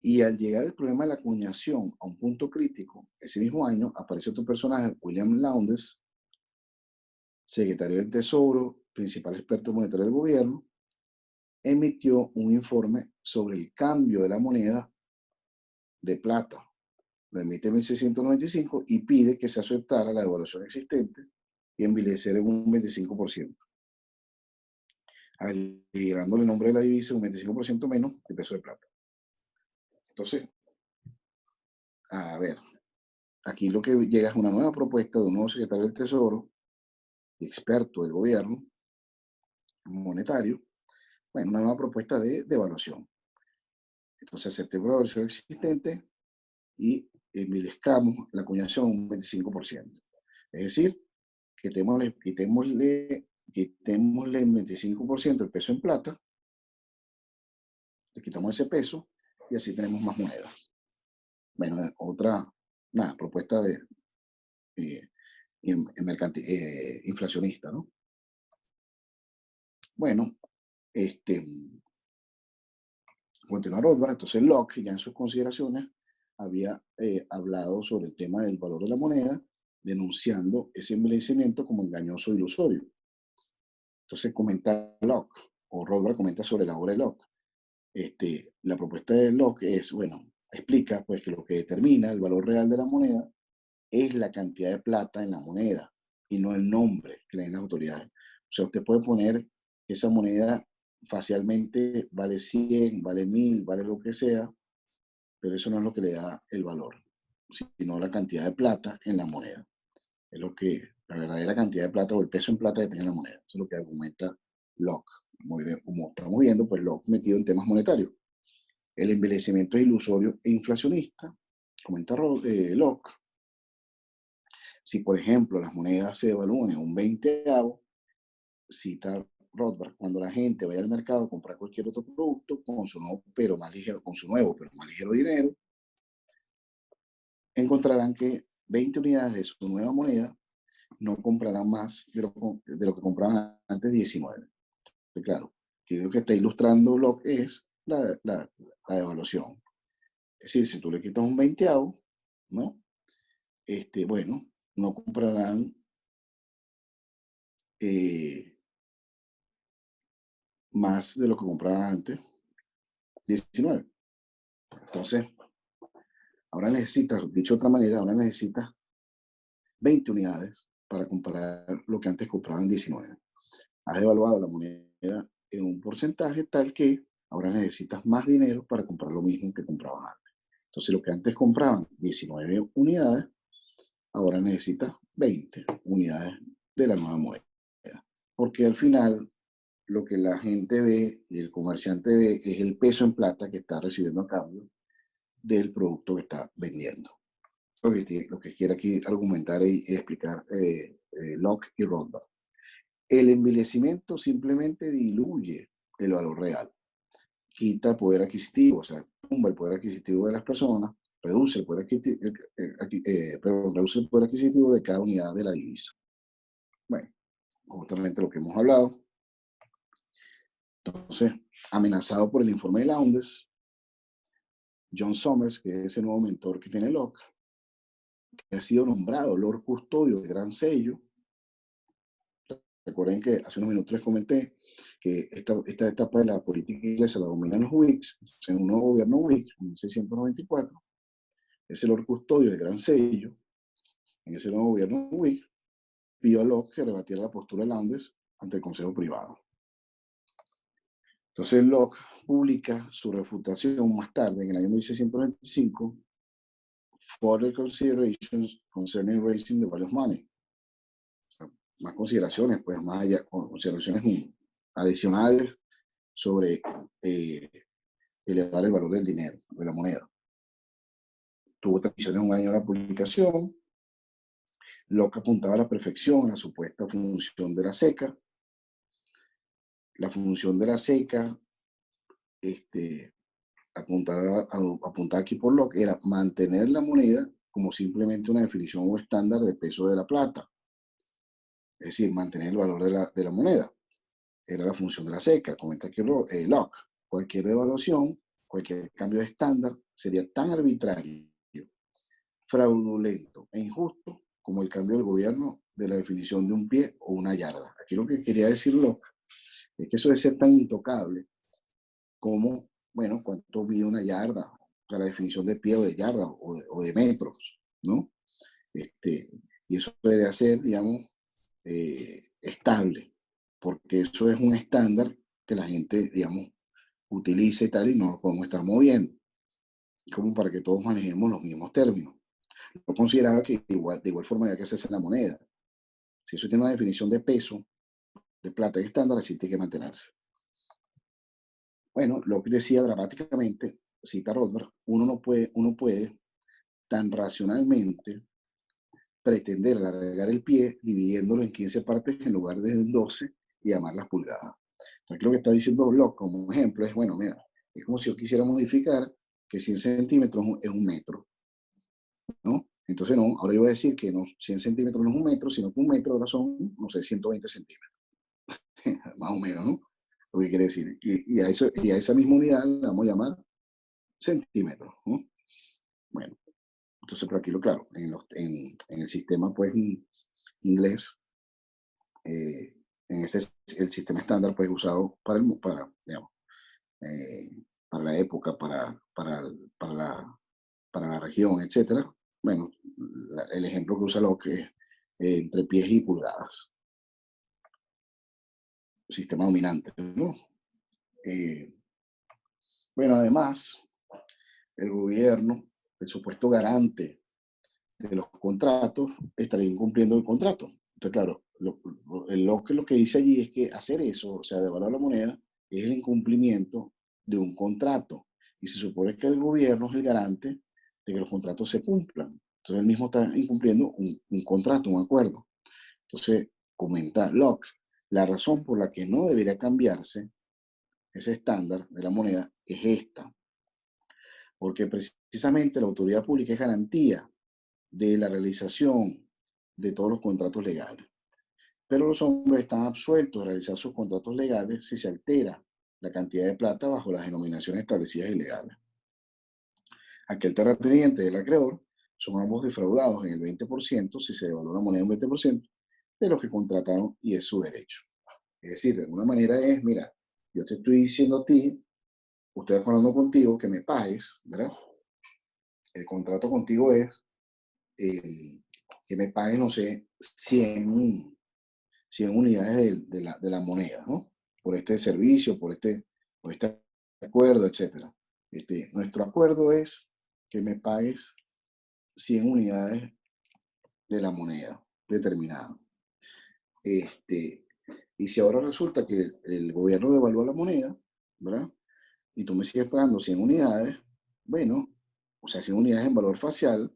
Y al llegar el problema de la acuñación a un punto crítico, ese mismo año aparece otro personaje, William Lowndes, secretario del Tesoro, principal experto monetario del gobierno, emitió un informe sobre el cambio de la moneda de plata. Lo emite en 1695 y pide que se aceptara la devaluación existente y envilecer en un 25%, agregándole el nombre de la divisa un 25% menos el peso de plata. Entonces, a ver, aquí lo que llega es una nueva propuesta de un nuevo secretario del Tesoro, experto del gobierno monetario, bueno, una nueva propuesta de devaluación. Entonces aceptemos la devaluación existente y envilezcamos la acuñación un 25%. Es decir, quitémosle el 25% del peso en plata, le quitamos ese peso y así tenemos más monedas. Bueno, otra propuesta de inflacionista, ¿no? Bueno, continúa Rothbard. Entonces Locke, ya en sus consideraciones, había hablado sobre el tema del valor de la moneda, denunciando ese envejecimiento como engañoso e ilusorio. Entonces comenta Locke, o Rothbard comenta sobre la obra de Locke. La propuesta de Locke es, bueno, explica pues que lo que determina el valor real de la moneda es la cantidad de plata en la moneda y no el nombre que le den las autoridades. O sea, usted puede poner esa moneda facialmente, vale 100, vale 1000, vale lo que sea, pero eso no es lo que le da el valor, sino la cantidad de plata en la moneda. Es lo que, la verdadera cantidad de plata o el peso en plata que tiene la moneda. Eso es lo que argumenta Locke. Muy bien, como estamos viendo, pues Locke metido en temas monetarios. El envejecimiento es ilusorio e inflacionista, comenta Locke. Si, por ejemplo, las monedas se devalúan en un 20avo, cita Rothbard, cuando la gente vaya al mercado a comprar cualquier otro producto con su nuevo, pero más ligero dinero, encontrarán que 20 unidades de su nueva moneda no comprarán más de lo que compraban antes 19. Pues claro, lo que está ilustrando lo que es la devaluación. Es decir, si tú le quitas un 20avo, ¿no? Bueno, no comprarán más de lo que compraban antes 19. Entonces, ahora necesitas, dicho de otra manera, ahora necesitas 20 unidades para comprar lo que antes compraban 19. Has devaluado la moneda en un porcentaje tal que ahora necesitas más dinero para comprar lo mismo que comprabas antes. Entonces, lo que antes compraban 19 unidades, ahora necesitas 20 unidades de la nueva moneda. Porque al final, lo que la gente ve y el comerciante ve es el peso en plata que está recibiendo a cambio del producto que está vendiendo. Lo que quiere aquí argumentar y explicar Locke y Rothbard. El envilecimiento simplemente diluye el valor real, quita poder adquisitivo, o sea, tumba el poder adquisitivo de las personas, reduce el poder adquisitivo, reduce el poder adquisitivo de cada unidad de la divisa. Bueno, justamente lo que hemos hablado. Entonces, amenazado por el informe de Lowndes, John Summers, que es ese nuevo mentor que tiene Locke, que ha sido nombrado Lord Custodio de Gran Sello. Recuerden que hace unos minutos les comenté que esta etapa de la política inglesa la dominan los Whigs, en un nuevo gobierno Whig, en 1694. Ese Lord Custodio de Gran Sello, en ese nuevo gobierno Whig, pidió a Locke que rebatiera la postura de Lowndes ante el Consejo Privado. Entonces Locke publica su refutación más tarde, en el año 1625, Further Considerations Concerning Raising the Value of Money. O sea, más consideraciones, pues más allá, consideraciones adicionales sobre elevar el valor del dinero, de la moneda. Tuvo transmisiones un año de la publicación. Locke apuntaba a la perfección a la supuesta función de la seca. La función de la seca, apuntada aquí por Locke, era mantener la moneda como simplemente una definición o estándar de peso de la plata. Es decir, mantener el valor de la moneda. Era la función de la seca. Comenta aquí Locke. Cualquier devaluación, cualquier cambio de estándar sería tan arbitrario, fraudulento e injusto como el cambio del gobierno de la definición de un pie o una yarda. Aquí lo que quería decir Locke es que eso debe ser tan intocable como, bueno, cuánto mide una yarda, o sea, la definición de pie o de yarda o de metros, ¿no? Y eso debe ser, digamos, estable, porque eso es un estándar que la gente, digamos, utiliza y tal, y no lo podemos estar moviendo, como para que todos manejemos los mismos términos. Yo consideraba que de igual forma había que hacerse la moneda. Si eso tiene una definición de peso, de plata y estándar, así tiene que mantenerse. Bueno, Locke decía dramáticamente, cita Rothbard, uno puede tan racionalmente pretender alargar el pie dividiéndolo en 15 partes en lugar de en 12 y llamar las pulgadas. Entonces, lo que está diciendo Locke como ejemplo es, bueno, mira, es como si yo quisiera modificar que 100 centímetros es un metro, ¿no? Entonces, no, ahora yo voy a decir que no, 100 centímetros no es un metro, sino que un metro ahora son, no sé, 120 centímetros, más o menos, ¿no? Lo que quiere decir. Y a esa misma unidad la vamos a llamar centímetros, ¿no? Bueno, entonces, pero aquí lo claro, en el sistema, pues, inglés, el sistema estándar, pues, usado digamos, para la época, para la región, etcétera. Bueno, el ejemplo que usa Locke es entre pies y pulgadas. Sistema dominante, ¿no? Bueno, además, el gobierno, el supuesto garante de los contratos, estaría incumpliendo el contrato. Entonces, claro, lo que dice allí es que hacer eso, o sea, devaluar la moneda, es el incumplimiento de un contrato. Y se supone que el gobierno es el garante de que los contratos se cumplan. Entonces, él mismo está incumpliendo un contrato, un acuerdo. Entonces, comenta Locke, la razón por la que no debería cambiarse ese estándar de la moneda es esta. Porque precisamente la autoridad pública es garantía de la realización de todos los contratos legales. Pero los hombres están absueltos de realizar sus contratos legales si se altera la cantidad de plata bajo las denominaciones establecidas y legales. Aquel terrateniente y el acreedor son ambos defraudados en el 20% si se devalúa la moneda un 20% de los que contrataron y es su derecho. Es decir, de alguna manera es, mira, yo te estoy diciendo a ti, estoy acordando contigo que me pagues, ¿verdad? El contrato contigo es que me pagues, no sé, 100 unidades de la moneda, ¿no? Por este servicio, por este acuerdo, etc. Nuestro acuerdo es que me pagues 100 unidades de la moneda determinada. Y si ahora resulta que el gobierno devalúa la moneda, ¿verdad? Y tú me sigues pagando 100 unidades, bueno, o sea, 100 unidades en valor facial,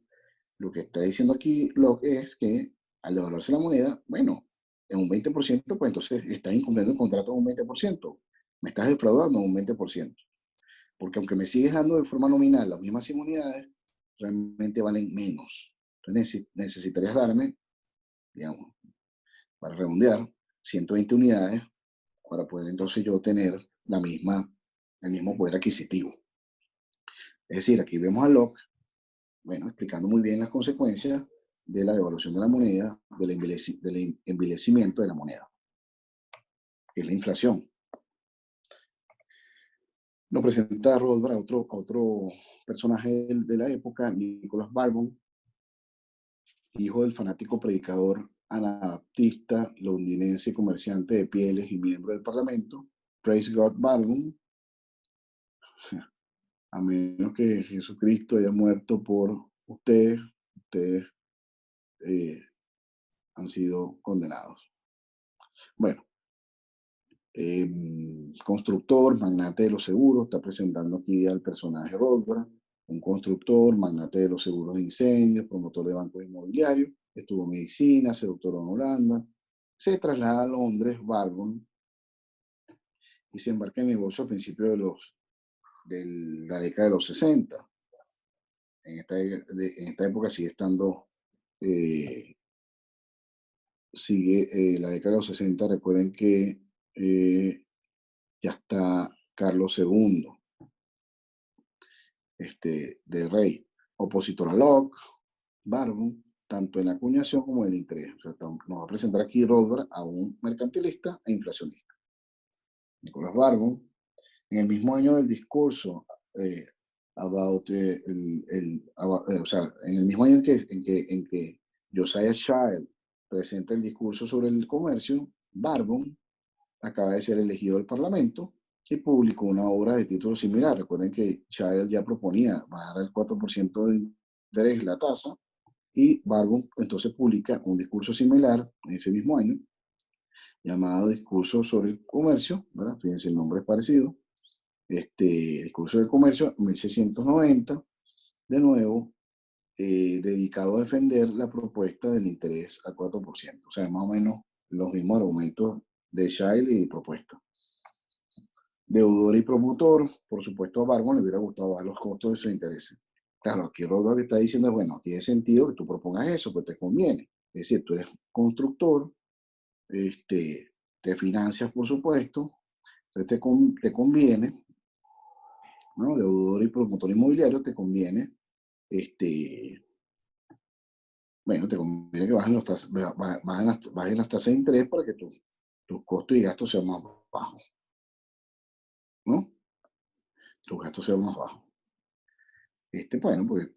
lo que está diciendo aquí Locke es que al devaluarse la moneda, bueno, en un 20%, pues entonces estás incumpliendo el contrato en un 20%. Me estás defraudando en un 20%. Porque aunque me sigues dando de forma nominal las mismas 100 unidades, realmente valen menos. Entonces necesitarías darme, digamos, para redondear, 120 unidades para poder entonces yo tener el mismo poder adquisitivo. Es decir, aquí vemos a Locke, bueno, explicando muy bien las consecuencias de la devaluación de la moneda, del envilecimiento de la moneda, que es la inflación. Nos presenta Rothbard a otro personaje de la época, Nicholas Barbon, hijo del fanático predicador anabaptista, londinense, comerciante de pieles y miembro del Parlamento, Praise God Barbon, a menos que Jesucristo haya muerto por ustedes, ustedes han sido condenados. Bueno, constructor, magnate de los seguros, está presentando aquí al personaje Rothbard, un constructor, magnate de los seguros de incendios, promotor de bancos inmobiliarios, estudió medicina, se doctoró en Holanda, se traslada a Londres, Barbon, y se embarca en negocio a principios de la década de los 60. En esta época sigue estando, la década de los 60, recuerden que ya está Carlos II, de rey, opositor a Locke, Barbon, tanto en la acuñación como en el interés. O sea, nos va a presentar aquí Rothbard a un mercantilista e inflacionista. Nicholas Barbon, en el mismo año del discurso, o sea, en el mismo año en que Josiah Child presenta el discurso sobre el comercio, Barbon acaba de ser elegido al Parlamento y publicó una obra de título similar. Recuerden que Child ya proponía bajar al 4% de interés la tasa, y Barbon entonces publica un discurso similar en ese mismo año, llamado Discurso sobre el Comercio, ¿verdad? Fíjense, el nombre es parecido. Discurso del Comercio, 1690, de nuevo, dedicado a defender la propuesta del interés al 4%. O sea, más o menos los mismos argumentos de Child y propuesta. Deudor y promotor, por supuesto a Barbon le hubiera gustado bajar los costos de sus intereses. Claro, aquí Rothbard está diciendo, bueno, tiene sentido que tú propongas eso, pues te conviene. Es decir, tú eres constructor, te financias, por supuesto, entonces te conviene, ¿no? Deudor y promotor inmobiliario, te conviene, bueno, te conviene que bajen las tasas de interés para que tus costos y gastos sean más bajos, ¿no? Tus gastos sean más bajos. Bueno, pues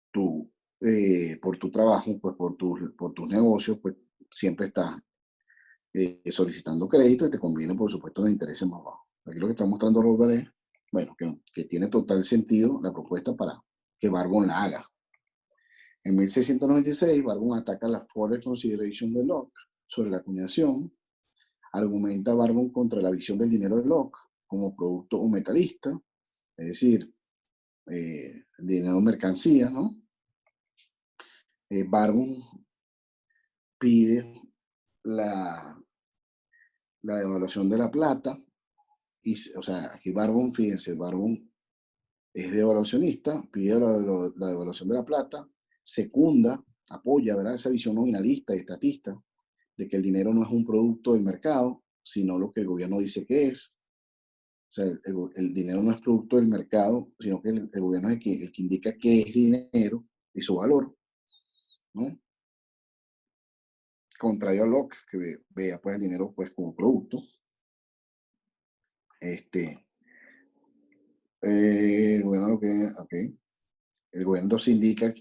tú, por tu trabajo, pues por tus negocios, pues siempre estás solicitando crédito y te conviene, por supuesto, los intereses más bajos. Aquí lo que está mostrando Rothbard es, bueno, que tiene total sentido la propuesta para que Barbon la haga. En 1696, Barbon ataca la Foreign Consideration de Locke sobre la acuñación, argumenta Barbon contra la visión del dinero de Locke como producto o metalista, es decir, dinero mercancía, ¿no? Barbon pide la devaluación de la plata, o sea, aquí Barbon, fíjense, Barbon es devaluacionista, pide la devaluación de la plata, secunda, apoya, ¿verdad?, esa visión nominalista y estatista de que el dinero no es un producto del mercado, sino lo que el gobierno dice que es. O sea, el dinero no es producto del mercado, sino que el gobierno es el que indica qué es dinero y su valor, ¿no? Contrario a Locke, que vea pues el dinero pues como producto. El gobierno entonces indica,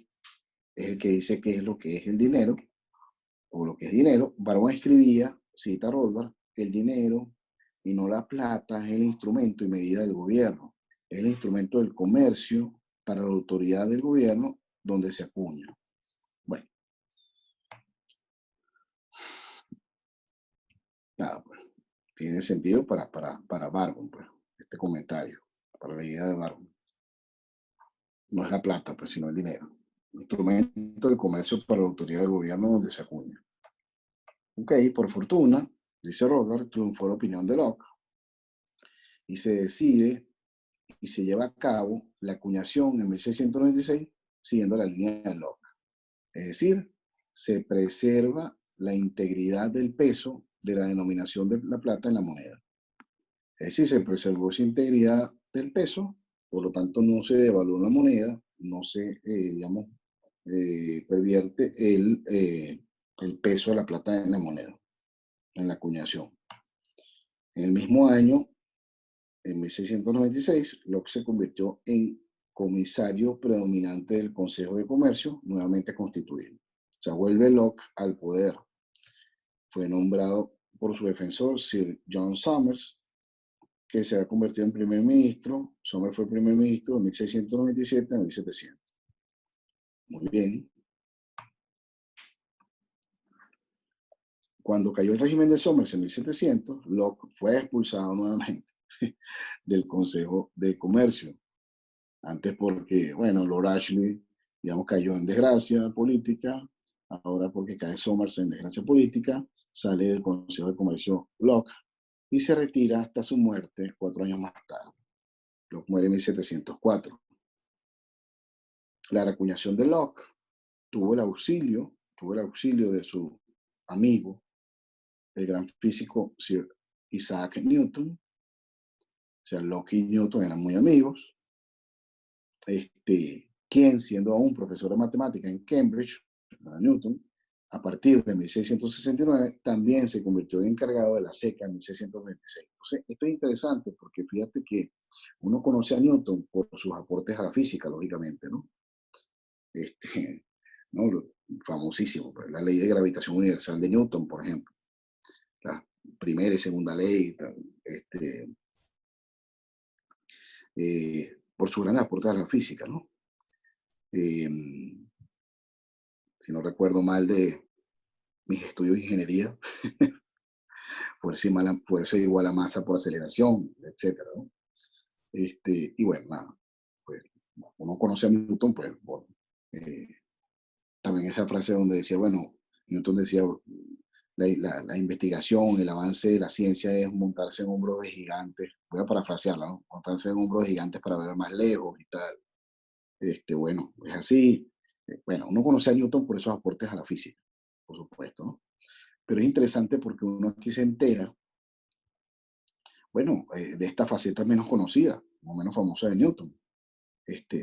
es el que dice qué es lo que es el dinero, o lo que es dinero. Barbon escribía, cita Rothbard, el dinero y no la plata es el instrumento y medida del gobierno, es el instrumento del comercio para la autoridad del gobierno donde se acuña. Bueno, nada, pues, tiene sentido para Barbon, pues, este comentario, para la idea de Barbon. No es la plata, pues, sino el dinero. Instrumento del comercio para la autoridad del gobierno donde se acuña. Ok, por fortuna, dice Rothbard, triunfó la opinión de Locke y se decide y se lleva a cabo la acuñación en 1696 siguiendo la línea de Locke. Es decir, se preserva la integridad del peso de la denominación de la plata en la moneda. Es decir, se preservó esa integridad del peso, por lo tanto no se devaluó la moneda, no se, digamos, pervierte el peso de la plata en la moneda, en la acuñación. En el mismo año, en 1696, Locke se convirtió en comisario predominante del Consejo de Comercio, nuevamente constituido. O sea, vuelve Locke al poder. Fue nombrado por su defensor, Sir John Somers, que se ha convertido en primer ministro. Somers fue primer ministro de 1697 a 1700. Muy bien. Cuando cayó el régimen de Somers en 1700, Locke fue expulsado nuevamente del Consejo de Comercio. Antes porque, bueno, Lord Ashley, digamos, cayó en desgracia política. Ahora porque cae Somers en desgracia política, sale del Consejo de Comercio Locke y se retira hasta su muerte 4 años más tarde. Locke muere en 1704. La reacuñación de Locke tuvo el auxilio de su amigo, el gran físico Sir Isaac Newton. O sea, Locke y Newton eran muy amigos. Quien, siendo aún profesor de matemática en Cambridge, Newton, a partir de 1669, también se convirtió en encargado de la SECA en 1626. Entonces, esto es interesante porque fíjate que uno conoce a Newton por sus aportes a la física, lógicamente, ¿no? ¿No? Famosísimo, pues, la ley de gravitación universal de Newton, por ejemplo. La primera y segunda ley, por su gran aporte a la física, ¿no? Si no recuerdo mal de mis estudios de ingeniería, fuerza igual a masa por aceleración, etcétera, ¿no? Y bueno, nada, pues uno conoce a Newton, pues bueno, también esa frase donde decía, bueno, Newton decía, la investigación, el avance de la ciencia es montarse en hombros de gigantes, voy a parafrasearla, ¿no? Montarse en hombros de gigantes para ver más lejos y tal. Bueno, es así. Bueno, uno conoce a Newton por esos aportes a la física, por supuesto, ¿no? Pero es interesante porque uno aquí se entera, bueno, de esta faceta menos conocida, o menos famosa de Newton.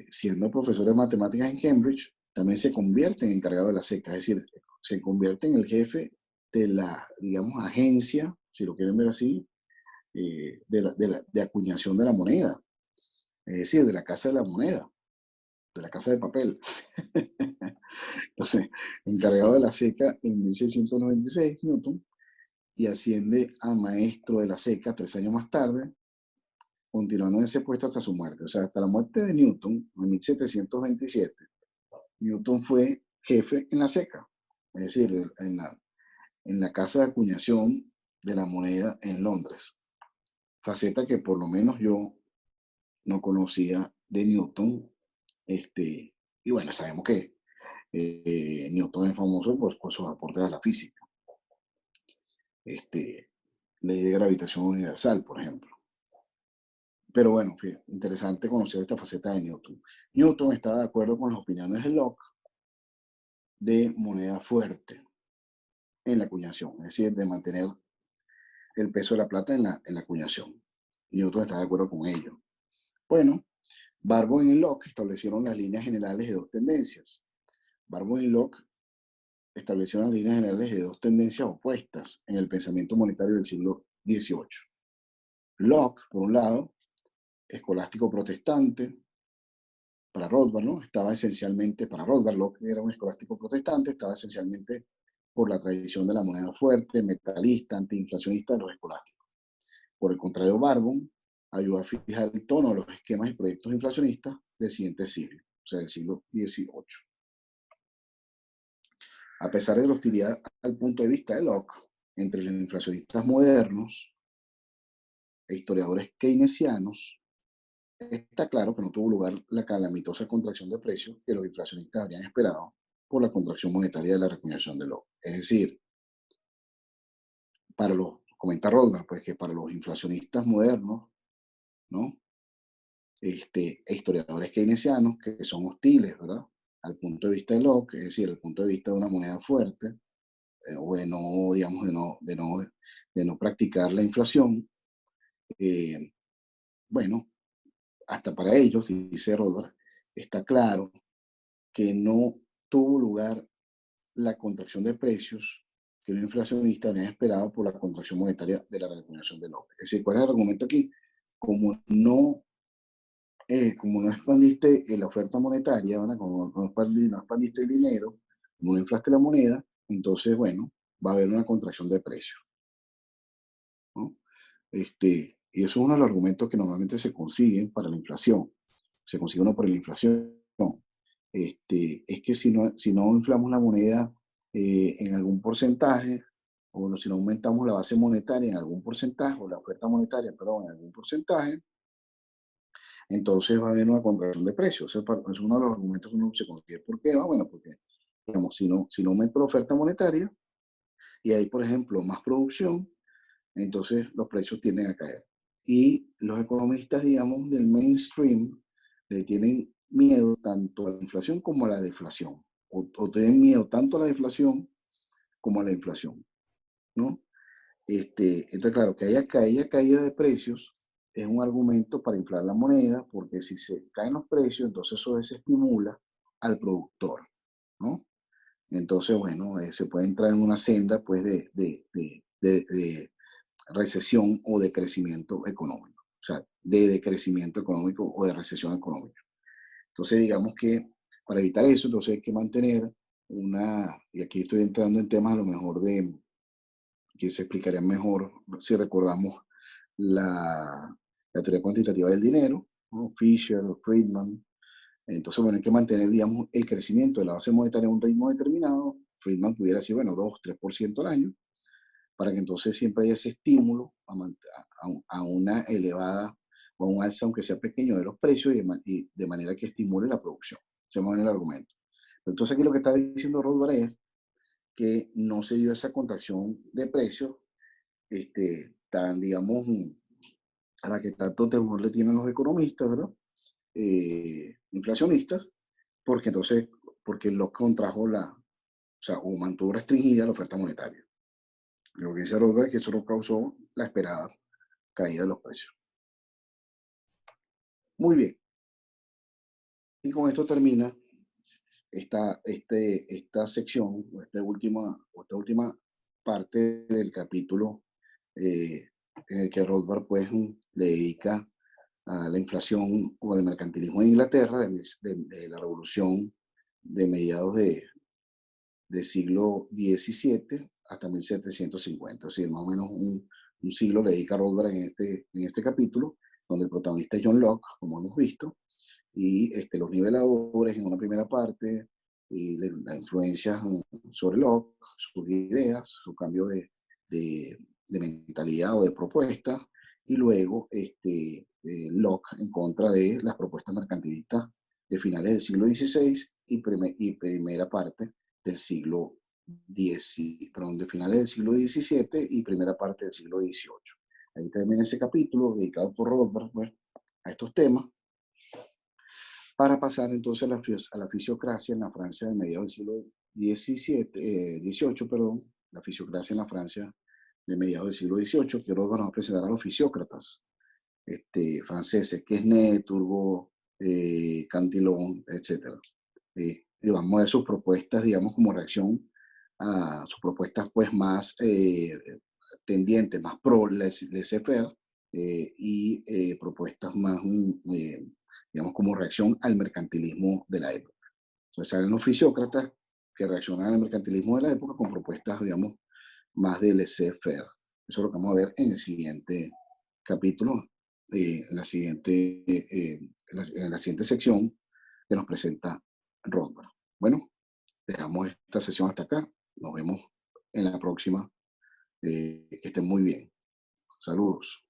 Siendo profesor de matemáticas en Cambridge, también se convierte en encargado de la SECA, es decir, se convierte en el jefe de la, digamos, agencia, si lo quieren ver así, de acuñación de la moneda, es decir, de la Casa de la Moneda, de la Casa de Papel. Entonces, encargado de la SECA en 1696, Newton, y asciende a maestro de la SECA 3 años más tarde, continuando en ese puesto hasta su muerte. O sea, hasta la muerte de Newton, en 1727, Newton fue jefe en la SECA, es decir, en la casa de acuñación de la moneda en Londres. Faceta que por lo menos yo no conocía de Newton. Y bueno, sabemos que Newton es famoso por sus aportes a la física. Ley de gravitación universal, por ejemplo. Pero bueno, interesante conocer esta faceta de Newton. Newton estaba de acuerdo con las opiniones de Locke de moneda fuerte en la acuñación, es decir, de mantener el peso de la plata en la acuñación. Newton está de acuerdo con ello. Bueno, Barbon y Locke establecieron las líneas generales de dos tendencias. Barbon y Locke establecieron las líneas generales de dos tendencias opuestas en el pensamiento monetario del siglo XVIII. Locke, por un lado, escolástico protestante, para Rothbard, ¿no? Estaba esencialmente, para Rothbard, Locke era un escolástico protestante, estaba esencialmente por la tradición de la moneda fuerte, metalista, antiinflacionista de los escolásticos. Por el contrario, Barbon ayudó a fijar el tono de los esquemas y proyectos inflacionistas del siguiente siglo, o sea, del siglo XVIII. A pesar de la hostilidad al punto de vista de Locke entre los inflacionistas modernos e historiadores keynesianos, está claro que no tuvo lugar la calamitosa contracción de precios que los inflacionistas habrían esperado por la contracción monetaria de la reacuñación de Locke. Es decir, comenta Rothbard, pues que para los inflacionistas modernos, ¿no? E historiadores keynesianos que son hostiles, ¿verdad? Al punto de vista de Locke, es decir, al punto de vista de una moneda fuerte, o de no, digamos, de no practicar la inflación, bueno, hasta para ellos, dice Rothbard, está claro que no tuvo lugar la contracción de precios que los inflacionistas habían esperado por la contracción monetaria de la recuperación del OPE. Es decir, ¿cuál es el argumento aquí? Como no expandiste la oferta monetaria, ¿verdad? Como no expandiste el dinero, como no inflaste la moneda, entonces, bueno, va a haber una contracción de precios, ¿no? Y eso es uno de los argumentos que normalmente se consiguen para la inflación. Se consigue uno por la inflación. Es que si no inflamos la moneda en algún porcentaje, o si no aumentamos la base monetaria en algún porcentaje, o la oferta monetaria, perdón, en algún porcentaje, entonces va a haber una contracción de precios. Es uno de los argumentos que uno se consigue. ¿Por qué? Ah, bueno, porque, digamos, si no aumenta la oferta monetaria y hay, por ejemplo, más producción, entonces los precios tienden a caer. Y los economistas, digamos, del mainstream, le tienen miedo tanto a la inflación como a la deflación. O tienen miedo tanto a la deflación como a la inflación, ¿no? Entonces, claro, que haya caída de precios es un argumento para inflar la moneda, porque si se caen los precios, entonces eso desestimula al productor, ¿no? Entonces, bueno, se puede entrar en una senda, pues, de recesión o de crecimiento económico, o sea, de decrecimiento económico o de recesión económica. Entonces, digamos que para evitar eso, entonces hay que mantener y aquí estoy entrando en temas a lo mejor que se explicaría mejor si recordamos la teoría cuantitativa del dinero, ¿no? Fisher, Friedman. Entonces, bueno, hay que mantener, digamos, el crecimiento de la base monetaria a un ritmo determinado. Friedman pudiera decir, bueno, 2-3% al año, para que entonces siempre haya ese estímulo a una elevada o a un alza, aunque sea pequeño, de los precios y de manera que estimule la producción. Se llama el argumento. Entonces, aquí lo que está diciendo Rothbard es que no se dio esa contracción de precios tan, digamos, a la que tanto temor le tienen los economistas, ¿verdad? Inflacionistas, porque entonces, porque lo contrajo o sea, o mantuvo restringida la oferta monetaria. Lo que dice Rothbard es que eso no causó la esperada caída de los precios. Muy bien. Y con esto termina esta sección, esta última parte del capítulo en el que Rothbard pues, le dedica a la inflación o al mercantilismo en Inglaterra de la revolución de mediados del siglo XVII hasta 1750. Es decir, más o menos un siglo le dedica a Rothbard en este capítulo, donde el protagonista es John Locke, como hemos visto, y los niveladores en una primera parte, y la influencia sobre Locke, sus ideas, su cambio de mentalidad o de propuesta, y luego Locke en contra de las propuestas mercantilistas de finales del siglo XVI y primera parte del siglo perdón, de finales del siglo XVII y primera parte del siglo XVIII. Ahí termina ese capítulo dedicado por Rothbard pues, a estos temas, para pasar entonces a la fisiocracia en la Francia de mediados del siglo XVIII, perdón, la fisiocracia en la Francia de mediados del siglo XVIII, que Rothbard nos va a presentar a los fisiócratas franceses, que es Quesnay, Turgot, Cantillon, etc. Y vamos a ver sus propuestas, digamos, como reacción a sus propuestas pues más tendientes, más pro laissez-faire, y propuestas más, digamos, como reacción al mercantilismo de la época. Entonces salen los fisiócratas que reaccionan al mercantilismo de la época con propuestas, digamos, más de laissez-faire. Eso es lo que vamos a ver en el siguiente capítulo, en la siguiente sección que nos presenta Rothbard. Bueno, dejamos esta sesión hasta acá. Nos vemos en la próxima. Que estén muy bien. Saludos.